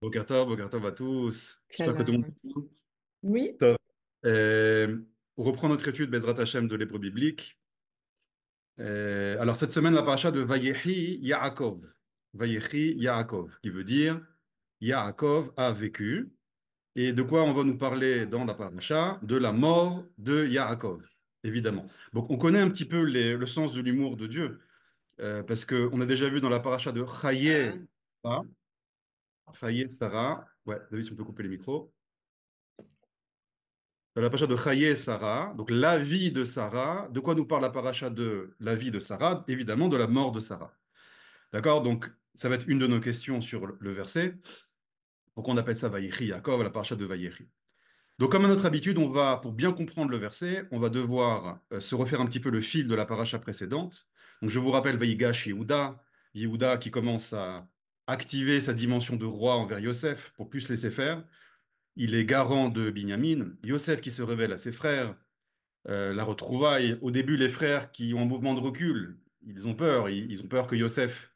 Boker Tov à tous. J'espère que tout le monde Shalom. va bien. Oui, Tov. On reprend notre étude Bezrat Hashem de l'hébreu biblique. Alors cette semaine, la paracha de Vayechi Yaakov. Vayechi Yaakov, qui veut dire Yaakov a vécu. Et de quoi on va nous parler dans la paracha? De la mort de Yaakov, évidemment. Donc on connaît un petit peu le sens de l'humour de Dieu, parce qu'on a déjà vu dans la paracha de Chaye, Chaye Sarah. Ouais, David, si on peut couper les micros. Dans la paracha de Chaye Sarah, donc la vie de Sarah. De quoi nous parle la paracha de la vie de Sarah? Évidemment, de la mort de Sarah. D'accord? Donc, ça va être une de nos questions sur le verset. Pourquoi on appelle ça Vayechi Yaakov, la paracha de Vayechi? Donc, comme à notre habitude, pour bien comprendre le verset, on va devoir se refaire un petit peu le fil de la paracha précédente. Donc, je vous rappelle Vayigash Yehuda, Yehuda qui commence à activer sa dimension de roi envers Yosef pour plus laisser faire. Il est garant de Binyamin. Yosef qui se révèle à ses frères. La retrouvaille. Au début, les frères qui ont un mouvement de recul, ils ont peur. Ils ont peur que Yosef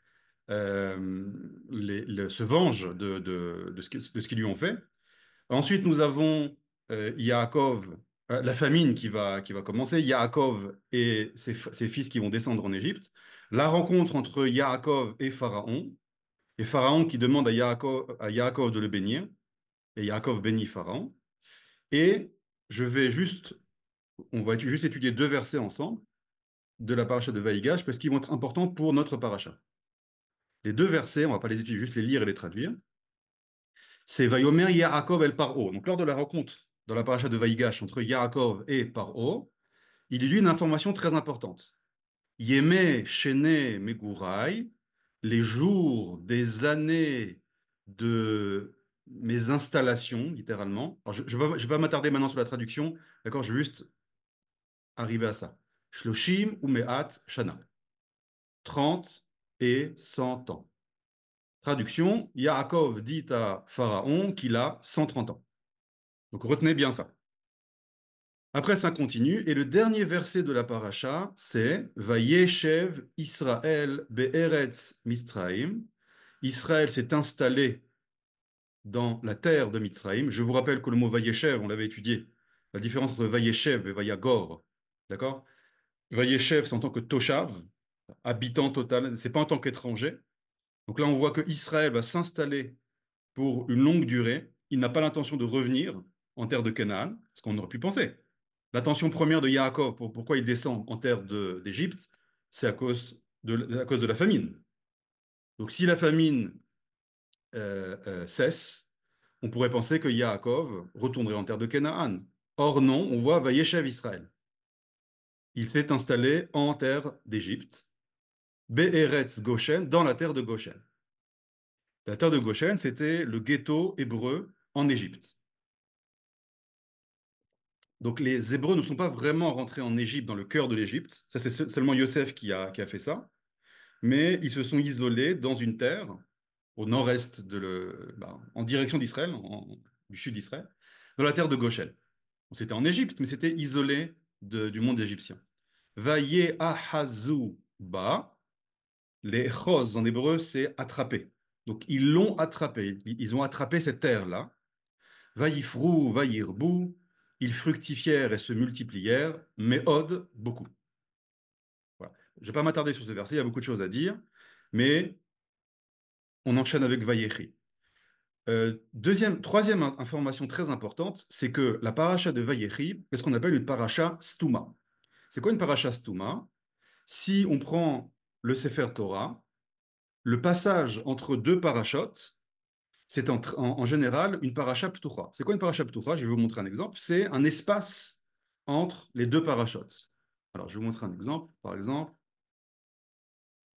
se venge de ce qu'ils lui ont fait. Ensuite, nous avons Yaakov, la famine qui va commencer, Yaakov et ses fils qui vont descendre en Égypte, la rencontre entre Yaakov et Pharaon qui demande à Yaakov de le bénir, et Yaakov bénit Pharaon. Et je vais juste, on va juste étudier deux versets ensemble de la paracha de Vaïgash parce qu'ils vont être importants pour notre paracha. Les deux versets, on ne va pas les étudier, juste les lire et les traduire. C'est Vayomer Yaakov el Paro. Donc lors de la rencontre dans la paracha de Vaïgash entre Yaakov et Paro, il y a eu une information très importante. Yeme Shene Megurai, les jours des années de mes installations, littéralement. Alors, je ne vais pas m'attarder maintenant sur la traduction, d'accord, je vais juste arriver à ça. Shloshim ou Me'at Shana. 30 et 100 ans. Traduction, Yaakov dit à Pharaon qu'il a 130 ans. Donc retenez bien ça. Après, ça continue, et le dernier verset de la paracha, c'est Vayeshev Israël be'eretz Mitzraim. Israël s'est installé dans la terre de Mitzraïm. Je vous rappelle que le mot Vayeshev, on l'avait étudié, la différence entre Vayeshev et Vayagor. D'accord? Vayeshev, c'est en tant que Toshav, habitant total, c'est pas en tant qu'étranger. Donc là, on voit que Israël va s'installer pour une longue durée. Il n'a pas l'intention de revenir en terre de Canaan, ce qu'on aurait pu penser. L'intention première de Yaakov, pourquoi il descend en terre d'Égypte, c'est à cause de la famine. Donc si la famine cesse, on pourrait penser que Yaakov retournerait en terre de Canaan. Or non, on voit Vayeshev Israël. Il s'est installé en terre d'Égypte, Be'eretz Goshen, dans la terre de Goshen. La terre de Goshen, c'était le ghetto hébreu en Égypte. Donc les Hébreux ne sont pas vraiment rentrés en Égypte, dans le cœur de l'Égypte. Ça, c'est seulement Yosef qui a fait ça. Mais ils se sont isolés dans une terre au nord-est en direction d'Israël, du sud d'Israël, dans la terre de Goshen. C'était en Égypte, mais c'était isolé du monde égyptien. Vaye ahazu ba, les chos en hébreu, c'est attraper. Donc ils l'ont attrapé, ils ont attrapé cette terre-là. Vaïfrou, vaïrbou, ils fructifièrent et se multiplièrent, mais od, beaucoup. Voilà. Je ne vais pas m'attarder sur ce verset, il y a beaucoup de choses à dire, mais on enchaîne avec Vaïechi. Troisième information très importante, c'est que la paracha de Vaïechi est ce qu'on appelle une paracha stouma. C'est quoi une paracha stouma? Si on prend le Sefer Torah, le passage entre deux parachutes, c'est en général une paracha ptucha. C'est quoi une paracha ptucha? Je vais vous montrer un exemple. C'est un espace entre les deux parachutes. Alors, je vais vous montrer un exemple. Par exemple,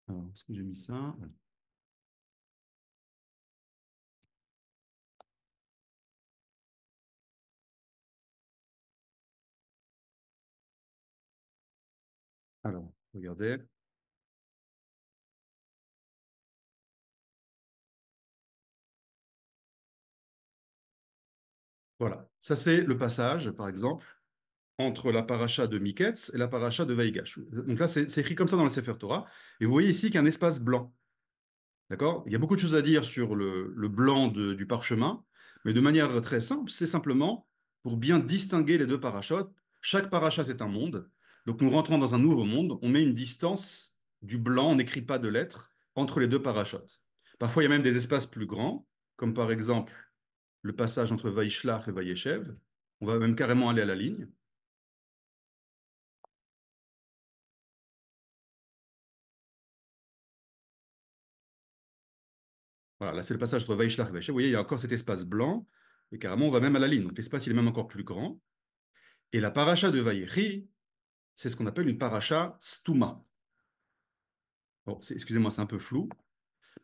alors, est-ce que j'ai mis ça? Voilà. Alors, regardez. Voilà. Ça, c'est le passage, par exemple, entre la paracha de Miketz et la paracha de Vaïgash. Donc là, c'est écrit comme ça dans le Sefer Torah. Et vous voyez ici qu'il y a un espace blanc. D'accord? Il y a beaucoup de choses à dire sur le blanc du parchemin, mais de manière très simple, c'est simplement pour bien distinguer les deux parachutes. Chaque parachat, c'est un monde. Donc nous rentrons dans un nouveau monde, on met une distance du blanc, on n'écrit pas de lettres entre les deux parachutes. Parfois, il y a même des espaces plus grands, comme par exemple le passage entre Vaishlach et Vayeshev. On va même carrément aller à la ligne. Voilà, là, c'est le passage entre Vaishlach et Vayeshev. Vous voyez, il y a encore cet espace blanc, et carrément, on va même à la ligne. Donc l'espace, il est même encore plus grand. Et la paracha de Vayechi, c'est ce qu'on appelle une paracha stuma. Bon, excusez-moi, c'est un peu flou.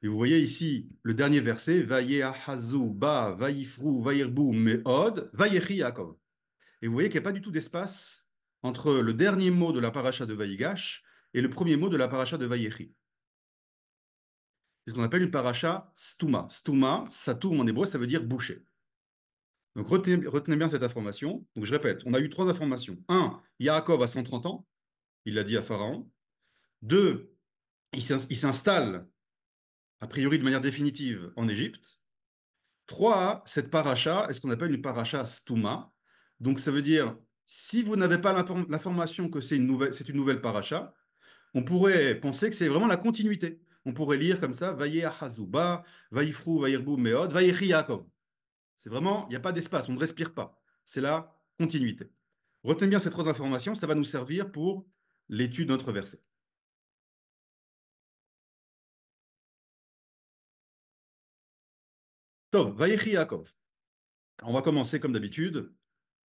Mais vous voyez ici le dernier verset, Vayehazu, Ba, Vayifru, Vayirbu, Meod, Vayechi Yaakov. Et vous voyez qu'il n'y a pas du tout d'espace entre le dernier mot de la paracha de Vayigash et le premier mot de la paracha de Vayechi. C'est ce qu'on appelle une paracha stuma. Stuma, ça tourne en hébreu, ça veut dire boucher. Donc retenez bien cette information. Donc je répète, on a eu trois informations. Un, Yaakov a 130 ans, il l'a dit à Pharaon. Deux, il s'installe, a priori de manière définitive, en Égypte. Trois, cette paracha est ce qu'on appelle une paracha stuma. Donc ça veut dire, si vous n'avez pas l'information que c'est une nouvelle paracha, on pourrait penser que c'est vraiment la continuité. On pourrait lire comme ça, Vaye Hazuba, Vaïfru, Vaïrbu, Meod, Vayechi Yaakov. C'est vraiment, il n'y a pas d'espace, on ne respire pas. C'est la continuité. Retenez bien ces trois informations, ça va nous servir pour l'étude de notre verset. Tov, Vayechi Yaakov. On va commencer comme d'habitude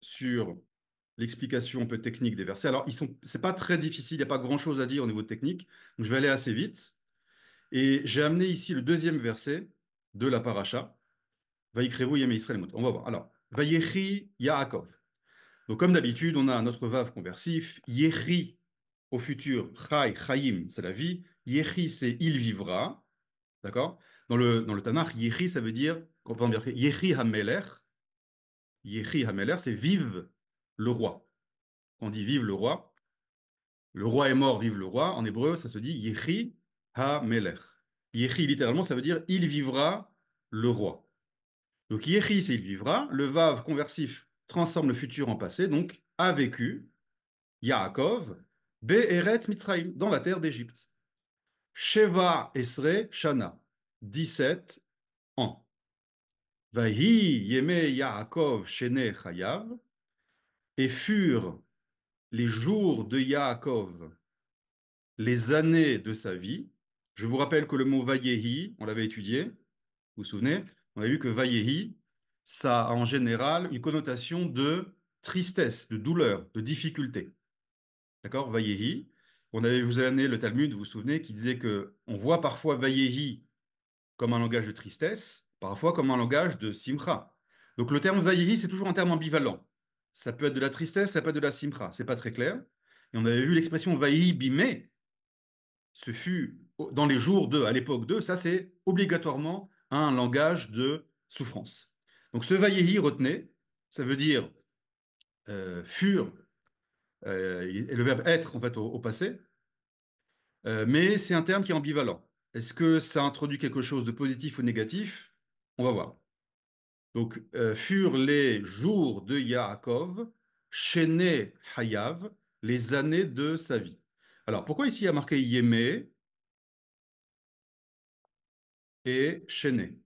sur l'explication un peu technique des versets. Alors, c'est pas très difficile, il n'y a pas grand-chose à dire au niveau technique, donc je vais aller assez vite. Et j'ai amené ici le deuxième verset de la paracha. Vaïkrevu Yem Israël. On va voir. Alors, Vayechi Yaakov. Donc, comme d'habitude, on a notre vav conversif. Yechi, au futur, Chai, Chaim, c'est la vie. Yechi, c'est il vivra. D'accord? Dans le Tanakh, Yechi, ça veut dire, on peut dire Yechi HaMelech. Yechi HaMelech, c'est vive le roi. Quand on dit vive le roi est mort, vive le roi. En hébreu, ça se dit Yechi HaMelech. Yechi, littéralement, ça veut dire il vivra le roi. Donc Yechi, c'est il vivra. Le vav conversif transforme le futur en passé, donc a vécu Yaakov, Be'eretz Mitzrayim, dans la terre d'Égypte. Sheva Esre Shana, 17 ans. Vahi Yeme Yaakov Shene Chayav, et furent les jours de Yaakov, les années de sa vie. Je vous rappelle que le mot Vayehi, on l'avait étudié, vous vous souvenez? On a vu que Vayehi, ça a en général une connotation de tristesse, de douleur, de difficulté. D'accord? Vayehi. Vous avez amené le Talmud, vous vous souvenez, qui disait que on voit parfois Vayehi comme un langage de tristesse, parfois comme un langage de simcha. Donc le terme Vayehi, c'est toujours un terme ambivalent. Ça peut être de la tristesse, ça peut être de la simcha. C'est pas très clair. Et on avait vu l'expression Vayehi bimé, ce fut dans les jours de, à l'époque de, ça c'est obligatoirement un langage de souffrance. Donc ce Vayehi, retenez, ça veut dire furent, et le verbe être en fait au passé. Mais c'est un terme qui est ambivalent. Est-ce que ça introduit quelque chose de positif ou négatif? On va voir. Donc, furent les jours de Yaakov, Shene Hayav, les années de sa vie. Alors, pourquoi ici il y a marqué Yémé et Shene?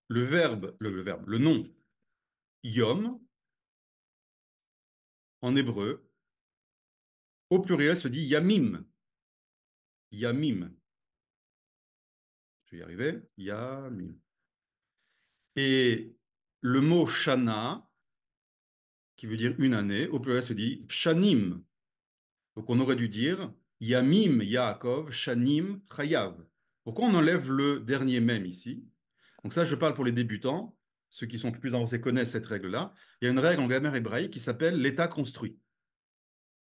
Le nom Yom, en hébreu, au pluriel se dit Yamim. Yamim. Je vais y arriver. Yamim. Et le mot Shana, qui veut dire une année, au pluriel se dit Shanim. Donc on aurait dû dire Yamim Yaakov Shanim Chayav. Pourquoi on enlève le dernier même ici? Donc ça, je parle pour les débutants. Ceux qui sont plus avancés connaissent cette règle-là. Il y a une règle en grammaire hébraïque qui s'appelle l'état construit.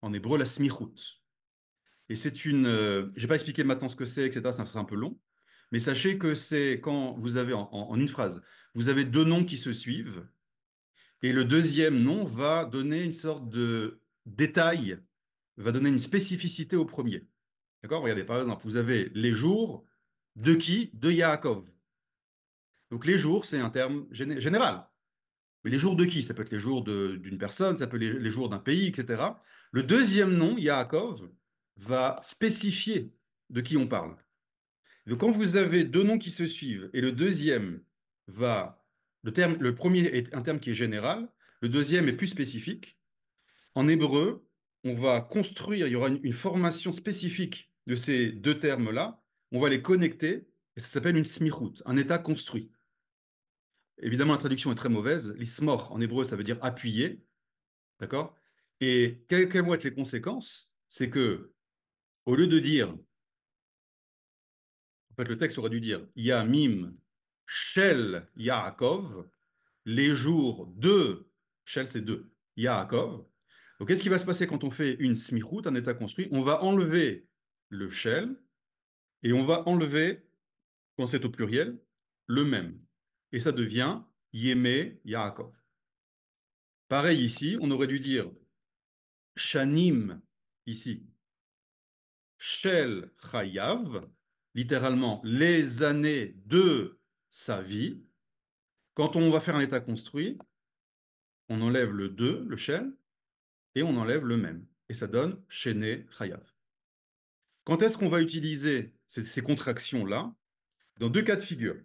En hébreu, la smichut. Et c'est une. Je ne vais pas expliquer maintenant ce que c'est, etc. Ça sera un peu long. Mais sachez que c'est quand vous avez, en une phrase, vous avez deux noms qui se suivent. Et le deuxième nom va donner une sorte de détail, va donner une spécificité au premier. D'accord? Regardez, par exemple, vous avez les jours De qui? De Yaakov. Donc les jours, c'est un terme général. Mais les jours de qui? Ça peut être les jours d'une personne, ça peut être les jours d'un pays, etc. Le deuxième nom, Yaakov, va spécifier de qui on parle. Donc quand vous avez deux noms qui se suivent et le deuxième va, le premier est un terme qui est général, le deuxième est plus spécifique. En hébreu, on va construire, il y aura une formation spécifique de ces deux termes-là, on va les connecter, et ça s'appelle une smichut, un état construit. Évidemment, la traduction est très mauvaise. L'ismor, en hébreu, ça veut dire appuyer, d'accord? Et quelles vont être les conséquences? C'est que, au lieu de dire, en fait, le texte aurait dû dire Yamim Shel Yaakov, les jours de, Shel c'est deux, Yaakov. Donc, qu'est-ce qui va se passer quand on fait une smichut, un état construit? On va enlever le Shel et on va enlever, quand c'est au pluriel, le même. Et ça devient Yeme Yaakov. Pareil ici, on aurait dû dire Shanim ici, Shel Chayav, littéralement les années de sa vie. Quand on va faire un état construit, on enlève le de, le Shel, et on enlève le même. Et ça donne Shene Chayav. Quand est-ce qu'on va utiliser ces contractions-là? Dans deux cas de figure,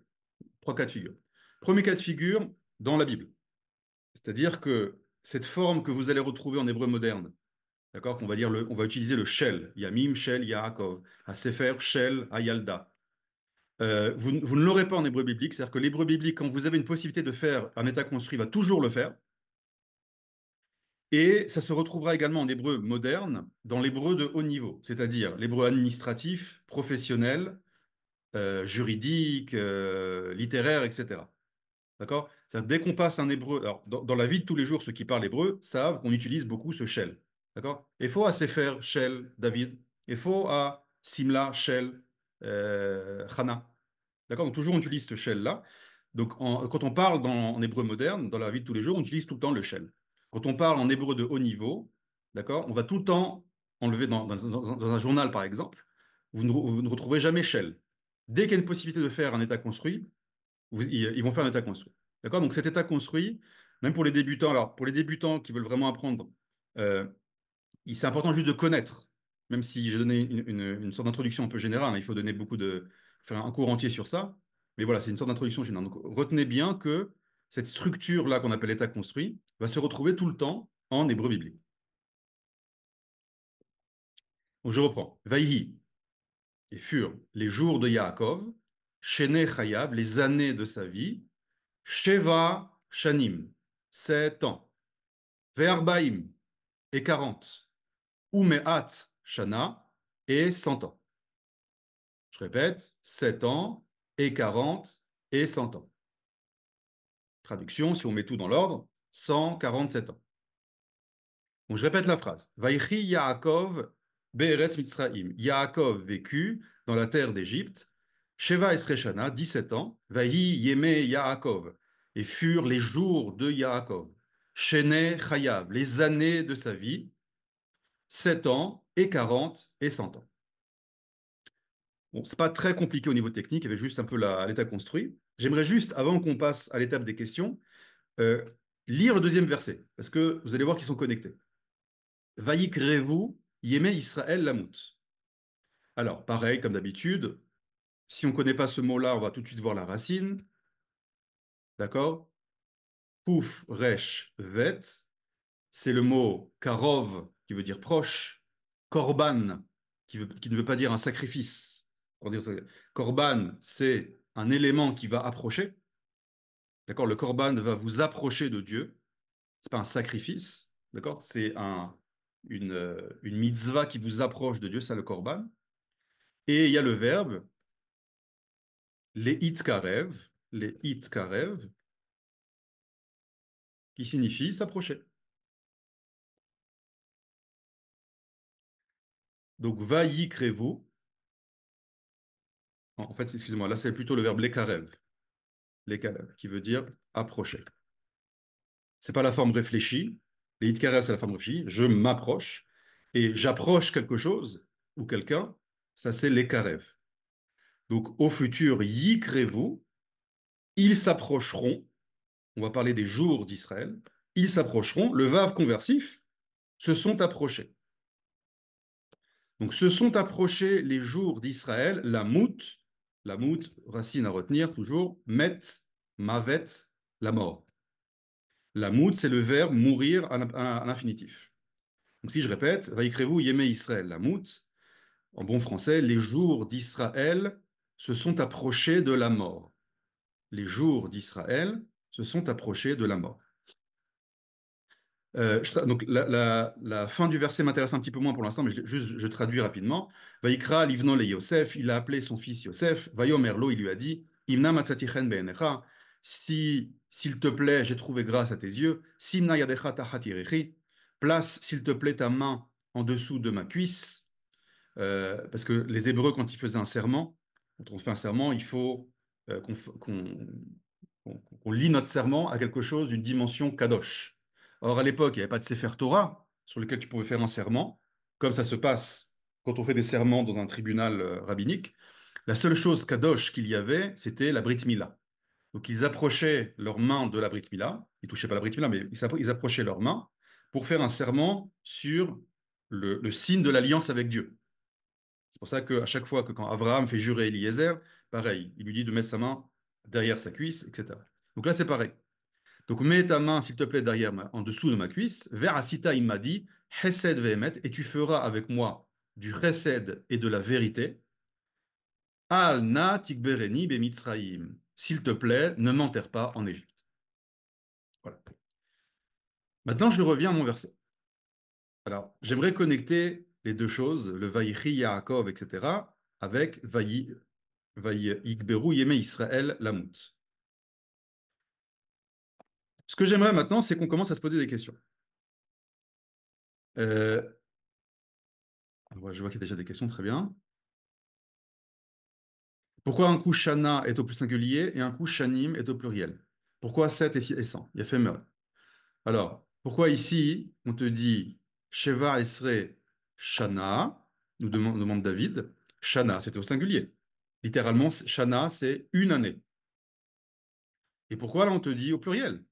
trois cas de figure. Premier cas de figure, dans la Bible. C'est-à-dire que cette forme que vous allez retrouver en hébreu moderne, d'accord, on va utiliser le shel, Yamim, Shel, Yaakov, à Sefer, Shel, Ayalda. Vous ne l'aurez pas en hébreu biblique, c'est-à-dire que l'hébreu biblique, quand vous avez une possibilité de faire un état construit, va toujours le faire. Et ça se retrouvera également en hébreu moderne, dans l'hébreu de haut niveau, c'est-à-dire l'hébreu administratif, professionnel, juridique, littéraire, etc. D'accord? Dès qu'on passe un hébreu, alors dans la vie de tous les jours, ceux qui parlent hébreu savent qu'on utilise beaucoup ce shell. D'accord? Il faut à Sefer, shell, David. Il faut à Simla, shell, Hana. D'accord? Donc toujours on utilise ce shell-là. Donc quand on parle en hébreu moderne, dans la vie de tous les jours, on utilise tout le temps le shell. Quand on parle en hébreu de haut niveau, d'accord, on va tout le temps enlever dans un journal, par exemple, vous ne retrouvez jamais shell. Dès qu'il y a une possibilité de faire un état construit, ils vont faire un état construit. D'accord? Donc cet état construit, même pour les débutants, alors pour les débutants qui veulent vraiment apprendre, euh, c'est important juste de connaître, même si j'ai donné une sorte d'introduction un peu générale, hein, il faut donner faire un cours entier sur ça. Mais voilà, c'est une sorte d'introduction générale. Donc retenez bien que cette structure-là qu'on appelle état construit va se retrouver tout le temps en hébreu biblique. Donc je reprends. Vaïhi, et furent les jours de Yaakov, Shene Chayav, les années de sa vie, Sheva Shanim, 7 ans. Ve'arbaim, et 40. Umeat Shana, et 100 ans. Je répète, 7 ans, et 40, et 100 ans. Traduction, si on met tout dans l'ordre, 147 ans. Donc je répète la phrase. Vaïchi Yaakov Be'eretz Mitzraim. Yaakov vécut dans la terre d'Égypte. Sheva Esreshana, 17 ans. Vaïhi Yeme Yaakov. Et furent les jours de Yaakov. Shene Chayav, les années de sa vie. 7 ans, et 40, et 100 ans. Bon, c'est pas très compliqué au niveau technique, il y avait juste un peu l'état construit. J'aimerais juste, avant qu'on passe à l'étape des questions, euh, lire le deuxième verset, parce que vous allez voir qu'ils sont connectés. Vaïkrevou, Yémé Israël Lamout. Alors, pareil, comme d'habitude, si on ne connaît pas ce mot-là, on va tout de suite voir la racine. D'accord? Pouf, resh, vet. C'est le mot karov, qui veut dire proche. Korban, qui ne veut pas dire un sacrifice. Korban, c'est un élément qui va approcher. D'accord? Le korban va vous approcher de Dieu. C'est pas un sacrifice. D'accord? C'est une mitzvah qui vous approche de Dieu, ça le korban. Et il y a le verbe les it karev, qui signifie s'approcher. Donc vayikrevu, en fait, excusez-moi, là c'est plutôt le verbe lekarev, qui veut dire approcher. C'est pas la forme réfléchie. Les it karev, c'est la forme réfléchie. Je m'approche et j'approche quelque chose ou quelqu'un. Ça c'est lekarev. Donc, au futur, yikrevu, ils s'approcheront. On va parler des jours d'Israël. Ils s'approcheront. Le vav conversif, se sont approchés. Donc, se sont approchés les jours d'Israël, la mout, racine à retenir toujours, met, mavet, la mort. La mout, c'est le verbe mourir à l'infinitif. Donc, si je répète, Vaikrevu yemé Israël, la mout, en bon français, les jours d'Israël se sont approchés de la mort. Les jours d'Israël se sont approchés de la mort. Donc la fin du verset m'intéresse un petit peu moins pour l'instant, mais je traduis rapidement. Vaikra livnon le Yosef, il a appelé son fils Yosef. Vayomer lo, il lui a dit, Imna matzatichen be'enecha, si, s'il te plaît, j'ai trouvé grâce à tes yeux. Simna yadecha tachat yirechi, place, s'il te plaît, ta main en dessous de ma cuisse. Parce que les Hébreux, quand ils faisaient un serment, quand on fait un serment, il faut qu'on lie notre serment à quelque chose d'une dimension kadosh. Or, à l'époque, il n'y avait pas de Sefer Torah sur lequel tu pouvais faire un serment, comme ça se passe quand on fait des serments dans un tribunal rabbinique. La seule chose kadosh qu'il y avait, c'était la Brit Mila. Donc, ils approchaient leurs mains de la Brit Mila. Ils touchaient pas la Brit Mila, mais ils approchaient leurs mains pour faire un serment sur le signe de l'alliance avec Dieu. C'est pour ça qu'à chaque fois que quand Abraham fait jurer Eliezer, pareil, il lui dit de mettre sa main derrière sa cuisse, etc. Donc là, c'est pareil. Donc mets ta main, s'il te plaît, en dessous de ma cuisse. Vers Asita, il m'a dit, Chesed vehemet, et tu feras avec moi du Chesed et de la vérité. Al na tikbereni bemitzraim. S'il te plaît, ne m'enterre pas en Égypte. Voilà. Maintenant, je reviens à mon verset. Alors, j'aimerais connecter les deux choses, le Vaïchi Yaakov, etc., avec Ikberu Yeme Israël Lamut. Ce que j'aimerais maintenant, c'est qu'on commence à se poser des questions. Euh, je vois qu'il y a déjà des questions, très bien. Pourquoi un coup Shana est au plus singulier et un coup Shanim est au pluriel? Pourquoi 7 et 100? Il y a fait meurtre. Alors, pourquoi ici, on te dit Sheva Esre Shana, demande David. Shana, c'était au singulier. Littéralement, Shana, c'est une année. Et pourquoi là, on te dit au pluriel?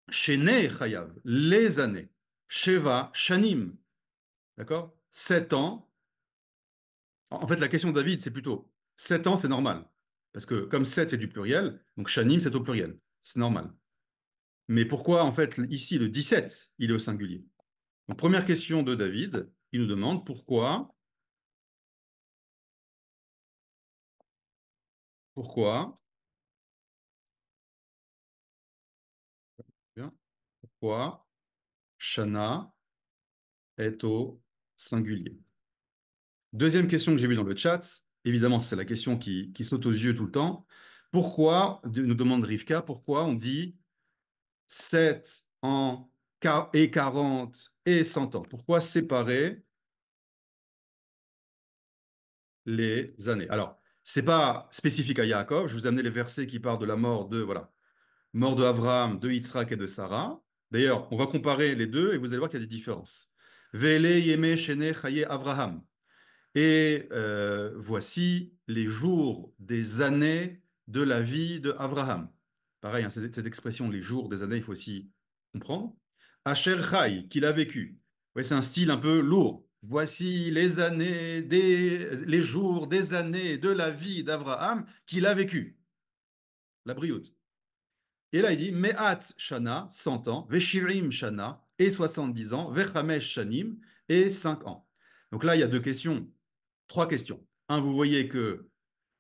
Shene Chayav, les années. Sheva Shanim, d'accord? 7 ans. En fait, la question de David, c'est plutôt 7 ans, c'est normal. Parce que comme 7, c'est du pluriel, donc Shanim, c'est au pluriel. C'est normal. Mais pourquoi, en fait, ici, le 17, il est au singulier? Donc, première question de David, il nous demande pourquoi, bien, pourquoi Shana est au singulier. Deuxième question que j'ai vue dans le chat, évidemment, c'est la question qui saute aux yeux tout le temps. Pourquoi, nous demande Rivka, pourquoi on dit 7 ans et 40 et 100 ans? Pourquoi séparer les années? Alors, c'est pas spécifique à Yaakov. Je vous ai amené les versets qui parlent de la mort de, voilà, mort de Abraham, de Yitzhak et de Sarah. D'ailleurs, on va comparer les deux et vous allez voir qu'il y a des différences. Vele yeme shene chaye Avraham. Et voici les jours des années de la vie de Abraham. Pareil, hein, cette expression, les jours des années, il faut aussi comprendre. Asher Chai, qu'il a vécu. Ouais, c'est un style un peu lourd. Voici les jours des années de la vie d'Abraham qu'il a vécu. La brioute. Et là, il dit Me'at Shana, 100 ans, Veshirim Shana, et 70 ans, Vechamesh Shanim, et 5 ans. Donc là, il y a deux questions, trois questions. Un, vous voyez que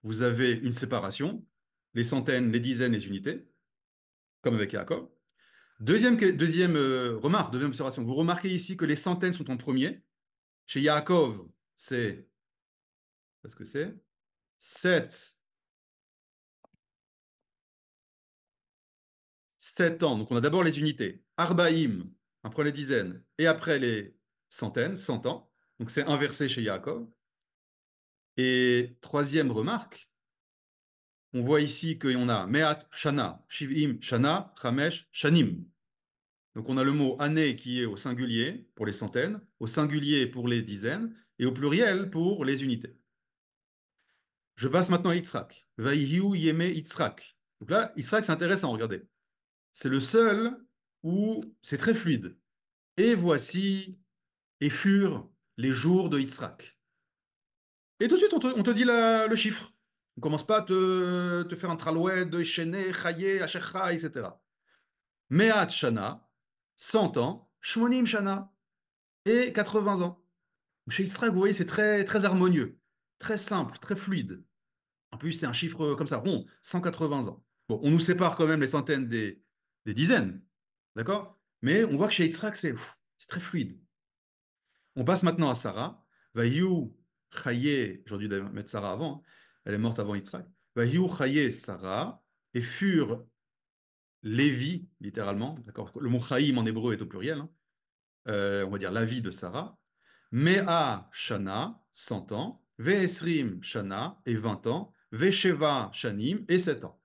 vous avez une séparation, les centaines, les dizaines, les unités, comme avec Yaakov. Deuxième remarque, deuxième observation, vous remarquez ici que les centaines sont en premier. Chez Yaakov, c'est, qu'est-ce que c'est 7 7 ans. Donc on a d'abord les unités. Arbaïm, après les dizaines, et après les centaines, 100 ans. Donc c'est inversé chez Yaakov. Et troisième remarque, on voit ici qu'on a Me'at Shana, Shivim Shana, Chamesh Shanim. Donc on a le mot année qui est au singulier pour les centaines, au singulier pour les dizaines, et au pluriel pour les unités. Je passe maintenant à Yitzhak. Vaïhiou yeme Yitzhak. Donc là, Yitzhak, c'est intéressant, regardez. C'est le seul où c'est très fluide. Et voici, et furent les jours de Yitzhak. Et tout de suite, on te dit le chiffre. On ne commence pas à te faire un tralouet de Chené, Chaye, Achecha, etc. Me'at Shana, 100 ans, Shmonim Shana, et 80 ans. Chez Yitzhak, vous voyez, c'est très, très harmonieux, très simple, très fluide. En plus, c'est un chiffre comme ça, rond, 180 ans. Bon, on nous sépare quand même les centaines des dizaines, d'accord? Mais on voit que chez Yitzhak, c'est très fluide. On passe maintenant à Sarah. Vayu Chaye, j'aurais dû mettre Sarah avant, hein. Elle est morte avant Yitzhak. Vayu Chaye Sarah, et furent Lévi, littéralement, d'accord? Le mot Chaïm en hébreu est au pluriel, hein. On va dire la vie de Sarah. Mea Shana, 100 ans. Ve'esrim Shana, et 20 ans. Ve'sheva Shanim, et 7 ans.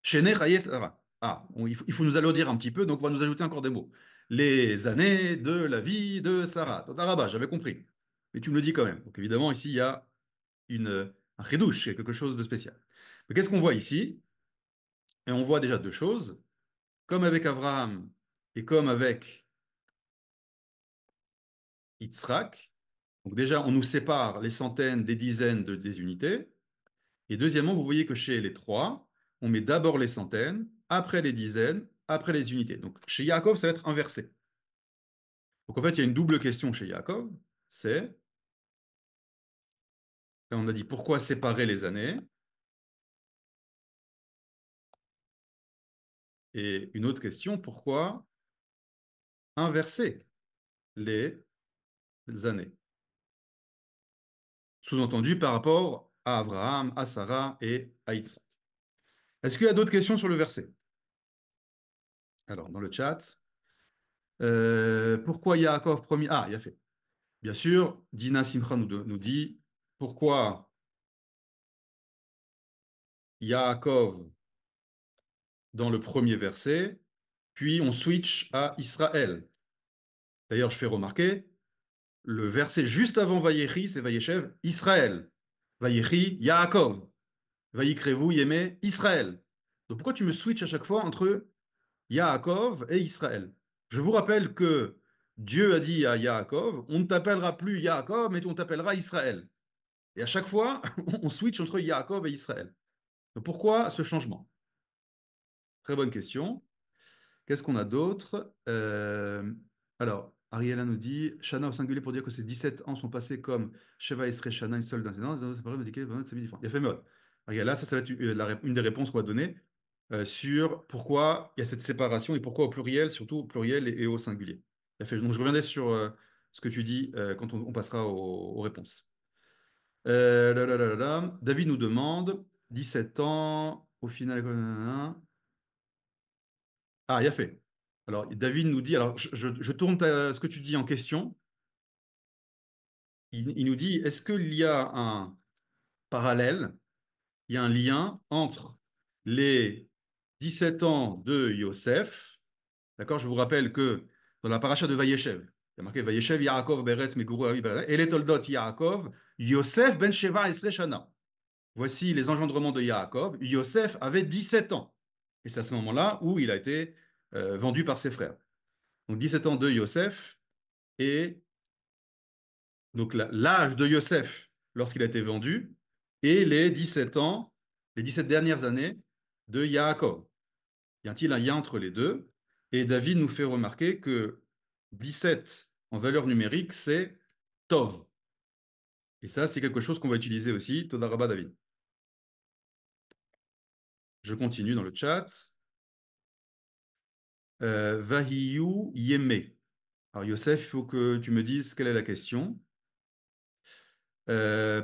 Shene Chaye Sarah. Ah, il faut nous alourdir un petit peu, donc on va nous ajouter encore des mots. Les années de la vie de Sarah. Totaraba, j'avais compris. Mais tu me le dis quand même. Donc évidemment, ici, il y a un chidouche, quelque chose de spécial. Mais qu'est-ce qu'on voit ici? Et on voit déjà deux choses. Comme avec Abraham et comme avec Yitzhak. Donc déjà, on nous sépare les centaines, des dizaines des unités. Et deuxièmement, vous voyez que chez les trois, on met d'abord les centaines, après les dizaines, après les unités. Donc chez Yaakov, ça va être inversé. Donc en fait, il y a une double question chez Yaakov. C'est, on a dit pourquoi séparer les années? Et une autre question, pourquoi inverser les années? Sous-entendu par rapport à Abraham, à Sarah et à Yitzhak. Est-ce qu'il y a d'autres questions sur le verset? Alors, dans le chat, pourquoi Yaakov premier? Ah, il a fait. Bien sûr, Dina Simcha nous dit pourquoi Yaakov dans le premier verset, puis on switch à Israël. D'ailleurs, je fais remarquer, le verset juste avant Vayechi, c'est Vayeshev, Israël. Vayechi, Yaakov. Vayikrevu, Yeme, Israël. Donc pourquoi tu me switches à chaque fois entre Yaakov et Israël? Je vous rappelle que Dieu a dit à Yaakov, on ne t'appellera plus Yaakov, mais on t'appellera Israël. Et à chaque fois, on switch entre Yaakov et Israël. Donc pourquoi ce changement? Très bonne question. Qu'est-ce qu'on a d'autre? Alors, Ariella nous dit, Shana au singulier pour dire que ces 17 ans sont passés comme Sheva Esrei Shana, une seule d'incidence, c'est pareil, mais c'est différent. Il y a fait mode. Ariella, ça va être une des réponses qu'on va donner sur pourquoi il y a cette séparation et pourquoi au pluriel, surtout au pluriel et au singulier. Il a fait, donc je reviendrai sur ce que tu dis quand on passera aux réponses. David nous demande 17 ans, au final. Ah, il a fait. Alors, David nous dit, alors je tourne ce que tu dis en question. Il nous dit, est-ce qu'il y a un parallèle, il y a un lien entre les 17 ans de Yosef, d'accord? Je vous rappelle que dans la paracha de Vayeshev, il y a marqué Vayeshev Yaakov Beretz Meguru Avi Beretz, et les Toldot Yaakov, Yosef ben Sheva Esre Shana. Voici les engendrements de Yaakov. Yosef avait 17 ans. Et c'est à ce moment-là où il a été vendu par ses frères. Donc 17 ans de Yosef et donc l'âge de Yosef lorsqu'il a été vendu et les 17 ans, les 17 dernières années de Yaakov. Y a-t-il un lien entre les deux? Et David nous fait remarquer que 17 en valeur numérique, c'est Tov. Et ça, c'est quelque chose qu'on va utiliser aussi. Todarabah David. Je continue dans le chat. Vahiyu Yeme. Alors Yosef, il faut que tu me dises quelle est la question.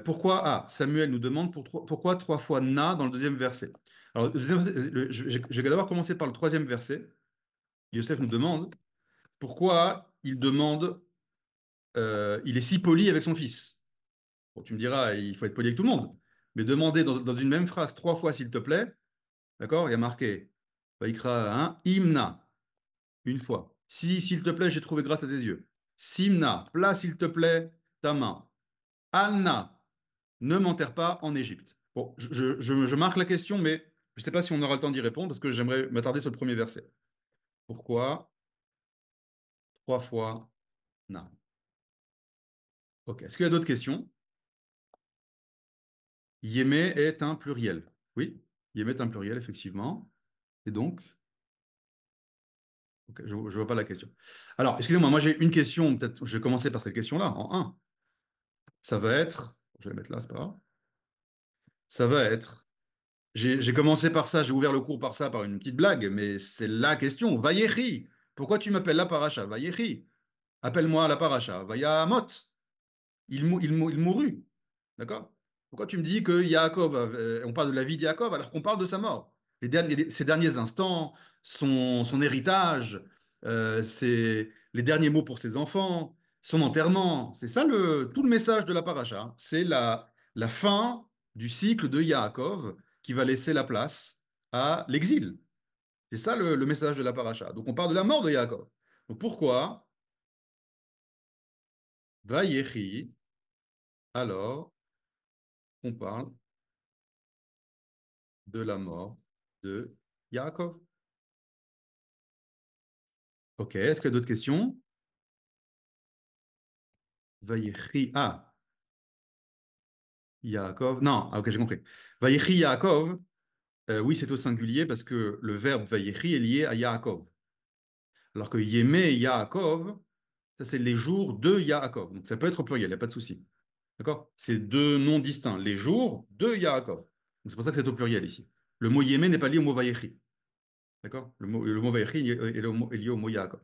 Pourquoi Samuel nous demande pourquoi 3 fois na dans le deuxième verset. Alors, je vais d'abord commencer par le troisième verset. Yosef nous demande pourquoi il est si poli avec son fils. Bon, tu me diras, il faut être poli avec tout le monde. Mais demander dans une même phrase 3 fois, s'il te plaît, d'accord? Il y a marqué Vaikra 1, Imna, une fois. Si, s'il te plaît, j'ai trouvé grâce à tes yeux. Simna, place, s'il te plaît, ta main. Alna, ne m'enterre pas en Égypte. Bon, je marque la question, mais je ne sais pas si on aura le temps d'y répondre parce que j'aimerais m'attarder sur le premier verset. Pourquoi trois fois non? Ok. Est-ce qu'il y a d'autres questions? Yémé est un pluriel. Oui, Yémé est un pluriel, effectivement. Et donc, ok, je ne vois pas la question. Alors, excusez-moi, moi j'ai une question, peut-être je vais commencer par cette question-là, en un. Ça va être, je vais la mettre là, c'est pas grave. Ça va être, j'ai commencé par ça, j'ai ouvert le cours par ça, par une petite blague, mais c'est la question. Vayechi, pourquoi tu m'appelles la paracha? Vayechi, appelle-moi la paracha. Vayamot, il mourut. D'accord? Pourquoi tu me dis que Yaakov, on parle de la vie de Yaakov alors qu'on parle de sa mort? Ses derniers instants, son héritage, les derniers mots pour ses enfants, son enterrement. C'est ça tout le message de la paracha. C'est la fin du cycle de Yaakov qui va laisser la place à l'exil. C'est ça le message de la paracha. Donc on parle de la mort de Yaakov. Donc pourquoi Vayechi, alors on parle de la mort de Yaakov? Ok, est-ce qu'il y a d'autres questions? Vayechi, Yaakov. Non, ok, j'ai compris. Vayechi Yaakov, oui, c'est au singulier parce que le verbe Vayechi est lié à Yaakov. Alors que Yémé Yaakov, ça c'est les jours de Yaakov. Donc ça peut être au pluriel, il n'y a pas de souci. D'accord? C'est deux noms distincts. Les jours de Yaakov. Donc c'est pour ça que c'est au pluriel ici. Le mot Yémé n'est pas lié au mot Vayechi. D'accord? Le mot Vayechi est lié au mot Yaakov.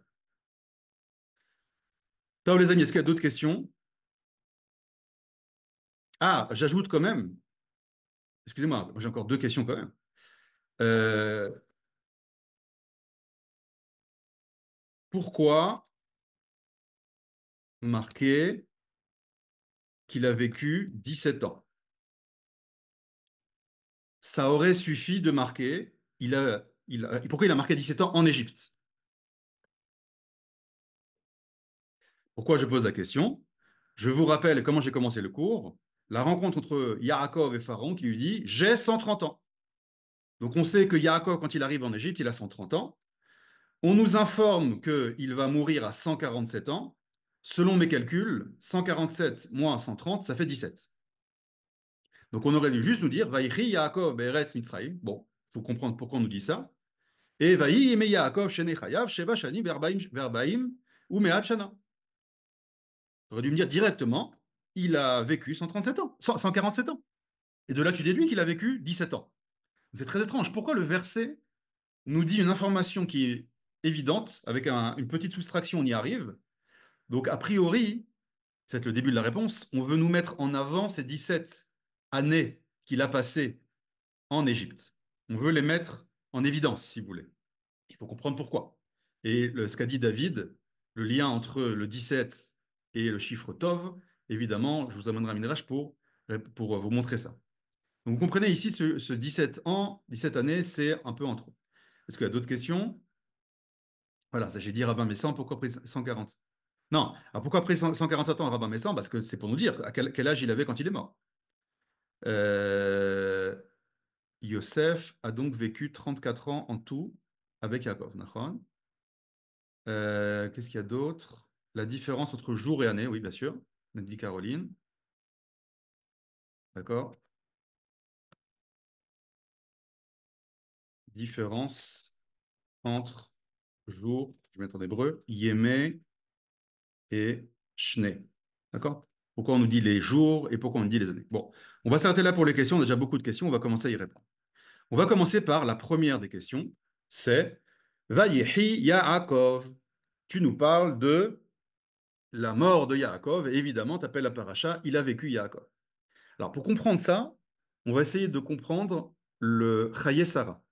Alors les amis, est-ce qu'il y a d'autres questions? Ah, j'ajoute quand même, excusez-moi, j'ai encore deux questions quand même. Euh, Pourquoi marquer qu'il a vécu 17 ans? Ça aurait suffi de marquer, pourquoi il a marqué 17 ans en Égypte? Pourquoi je pose la question? Je vous rappelle comment j'ai commencé le cours, la rencontre entre Yaakov et Pharaon qui lui dit, j'ai 130 ans. Donc on sait que Yaakov, quand il arrive en Égypte, il a 130 ans. On nous informe qu'il va mourir à 147 ans. Selon mes calculs, 147 moins 130, ça fait 17. Donc on aurait dû juste nous dire Vaïri Yaakov Eretz Mitzrayim. Bon, il faut comprendre pourquoi on nous dit ça. Et Vaï Yeme Yaakov Shene Chayav Sheva Shani Verbaim ou Mehat Shana. On aurait dû me dire directement il a vécu 137 ans, 147 ans. Et de là, tu déduis qu'il a vécu 17 ans. C'est très étrange. Pourquoi le verset nous dit une information qui est évidente, avec une petite soustraction, on y arrive. Donc, a priori, c'est le début de la réponse, on veut nous mettre en avant ces 17 années qu'il a passées en Égypte. On veut les mettre en évidence, si vous voulez. Il faut comprendre pourquoi. Et ce qu'a dit David, le lien entre le 17 et le chiffre Tov, évidemment, je vous amènerai un midrash pour vous montrer ça. Donc, vous comprenez ici, ce 17 ans, 17 années, c'est un peu en trop. Est-ce qu'il y a d'autres questions? Voilà, ça j'ai dit Rabbin Messan, pourquoi pris 140? Non, alors pourquoi pris 147 ans Rabbin Messan? Parce que c'est pour nous dire à quel âge il avait quand il est mort. Euh, Yosef a donc vécu 34 ans en tout avec Yaakov. Nachon. Qu'est-ce qu'il y a d'autre? La différence entre jour et année, oui, bien sûr. Nous dit Caroline. D'accord. Différence entre jour, je vais mettre en hébreu, Yémé et Shné. D'accord? Pourquoi on nous dit les jours et pourquoi on nous dit les années? Bon, on va s'arrêter là pour les questions. On a déjà beaucoup de questions. On va commencer à y répondre. On va commencer par la première des questions. C'est Vayehi Yaakov. Tu nous parles de la mort de Yaakov. Et évidemment, tu appelles la paracha, il a vécu Yaakov. Alors, pour comprendre ça, on va essayer de comprendre le Chaye Sarah.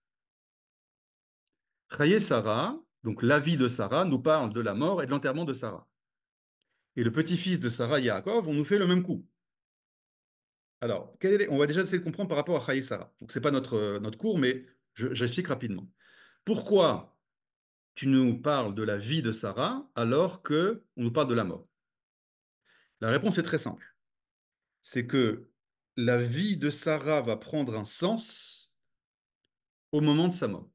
Chaye Sarah, donc la vie de Sarah, nous parle de la mort et de l'enterrement de Sarah. Et le petit-fils de Sarah, Yaakov, on nous fait le même coup. Alors, on va déjà essayer de comprendre par rapport à Chaye Sarah. Donc, ce n'est pas notre cours, mais j'explique rapidement. Pourquoi tu nous parles de la vie de Sarah alors que on nous parle de la mort? La réponse est très simple. C'est que la vie de Sarah va prendre un sens au moment de sa mort.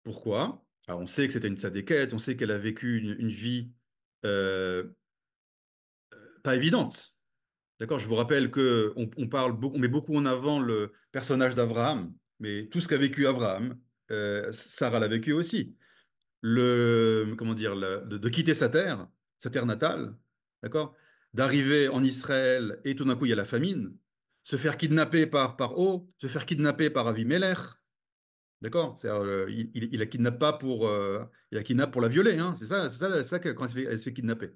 Pourquoi? Alors, on sait que c'était une tzadékette, on sait qu'elle a vécu une vie euh, pas évidente. D'accord? Je vous rappelle que on parle beaucoup, on met beaucoup en avant le personnage d'Abraham, mais tout ce qu'a vécu Abraham, Sarah l'a vécu aussi. Comment dire, de quitter sa terre natale, d'accord? D'arriver en Israël et tout d'un coup il y a la famine, se faire kidnapper par Paro, se faire kidnapper par Avimelech, d'accord? Il la kidnappe pas pour, il la kidnappe pour la violer, hein? C'est ça quand elle se fait kidnapper.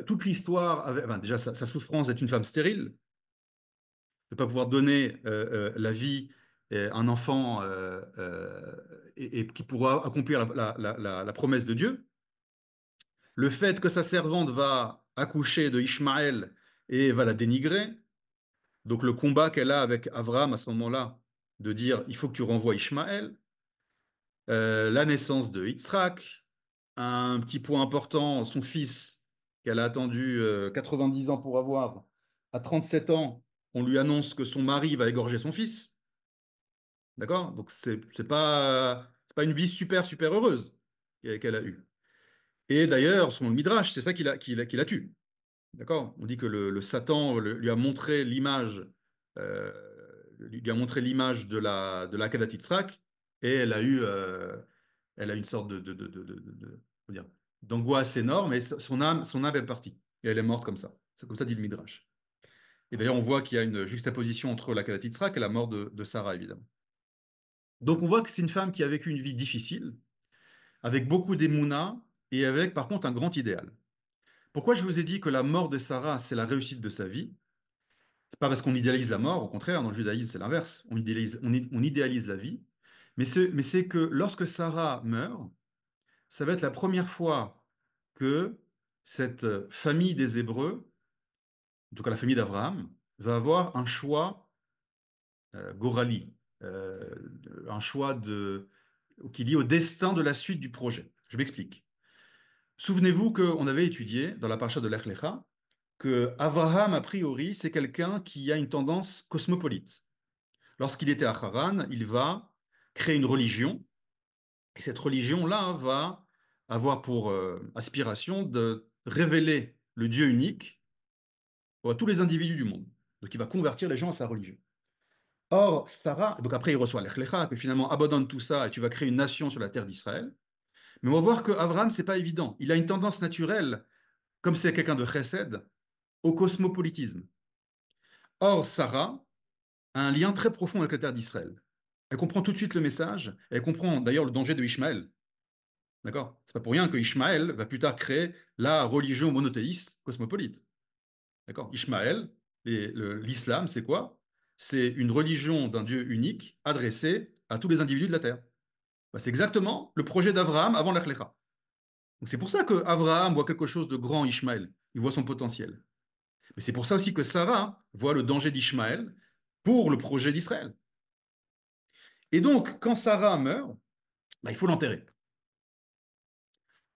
Toute l'histoire, enfin, déjà sa souffrance d'être une femme stérile, de ne pas pouvoir donner la vie à un enfant et qui pourra accomplir la promesse de Dieu. Le fait que sa servante va accoucher de Ishmaël et va la dénigrer, donc le combat qu'elle a avec Abraham à ce moment-là, de dire il faut que tu renvoies Ishmaël, la naissance de Yitzhak, un petit point important, son fils qu'elle a attendu 90 ans pour avoir, à 37 ans, on lui annonce que son mari va égorger son fils, d'accord? Donc c'est pas une vie super heureuse qu'elle a eue. Et d'ailleurs, son midrash, c'est ça qui la tue. D'accord? On dit que le Satan lui a montré l'image, euh, lui a montré l'image de la Kedat Yitzhak, et elle a une sorte comment dire, d'angoisse énorme, et son âme est partie. Et elle est morte comme ça. C'est comme ça dit le Midrash. Et d'ailleurs, on voit qu'il y a une juxtaposition entre la Kedat Yitzhak et la mort de Sarah, évidemment. Donc on voit que c'est une femme qui a vécu une vie difficile, avec beaucoup d'émouna, et avec par contre un grand idéal. Pourquoi je vous ai dit que la mort de Sarah, c'est la réussite de sa vie? C'est pas parce qu'on idéalise la mort, au contraire, dans le judaïsme, c'est l'inverse. On idéalise la vie. Mais c'est que lorsque Sarah meurt, ça va être la première fois que cette famille des Hébreux, en tout cas la famille d'Abraham, va avoir un choix gorali, euh, un choix qui est lié au destin de la suite du projet. Je m'explique. Souvenez-vous qu'on avait étudié dans la paracha de l'Ech Lecha que Abraham, a priori, c'est quelqu'un qui a une tendance cosmopolite. Lorsqu'il était à Haran, il va créer une religion, et cette religion-là va avoir pour aspiration de révéler le Dieu unique à tous les individus du monde. Donc il va convertir les gens à sa religion. Or, Sarah, donc après il reçoit l'Echlecha, que finalement abandonne tout ça et tu vas créer une nation sur la terre d'Israël. Mais on va voir que Abraham, c'est pas évident. Il a une tendance naturelle, comme c'est quelqu'un de chesed, au cosmopolitisme. Or, Sarah a un lien très profond avec la terre d'Israël. Elle comprend tout de suite le message, elle comprend d'ailleurs le danger de Ishmaël. D'accord? C'est pas pour rien que Ishmaël va plus tard créer la religion monothéiste cosmopolite. D'accord? Ishmaël, l'islam, c'est quoi? C'est une religion d'un Dieu unique adressée à tous les individus de la terre. Bah, c'est exactement le projet d'Abraham avant l'Echlecha. Donc c'est pour ça que Abraham voit quelque chose de grand en Ishmaël. Il voit son potentiel. Mais c'est pour ça aussi que Sarah voit le danger d'Ishmaël pour le projet d'Israël. Et donc, quand Sarah meurt, bah, il faut l'enterrer.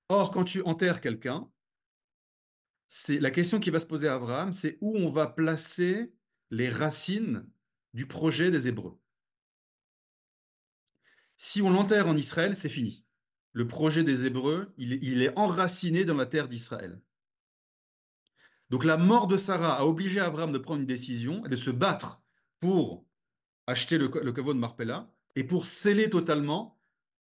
Or, quand tu enterres quelqu'un, c'est la question qui va se poser à Abraham, c'est où on va placer les racines du projet des Hébreux. Si on l'enterre en Israël, c'est fini. Le projet des Hébreux, il est enraciné dans la terre d'Israël. Donc la mort de Sarah a obligé Abraham de prendre une décision et de se battre pour acheter le caveau de Marpella et pour sceller totalement,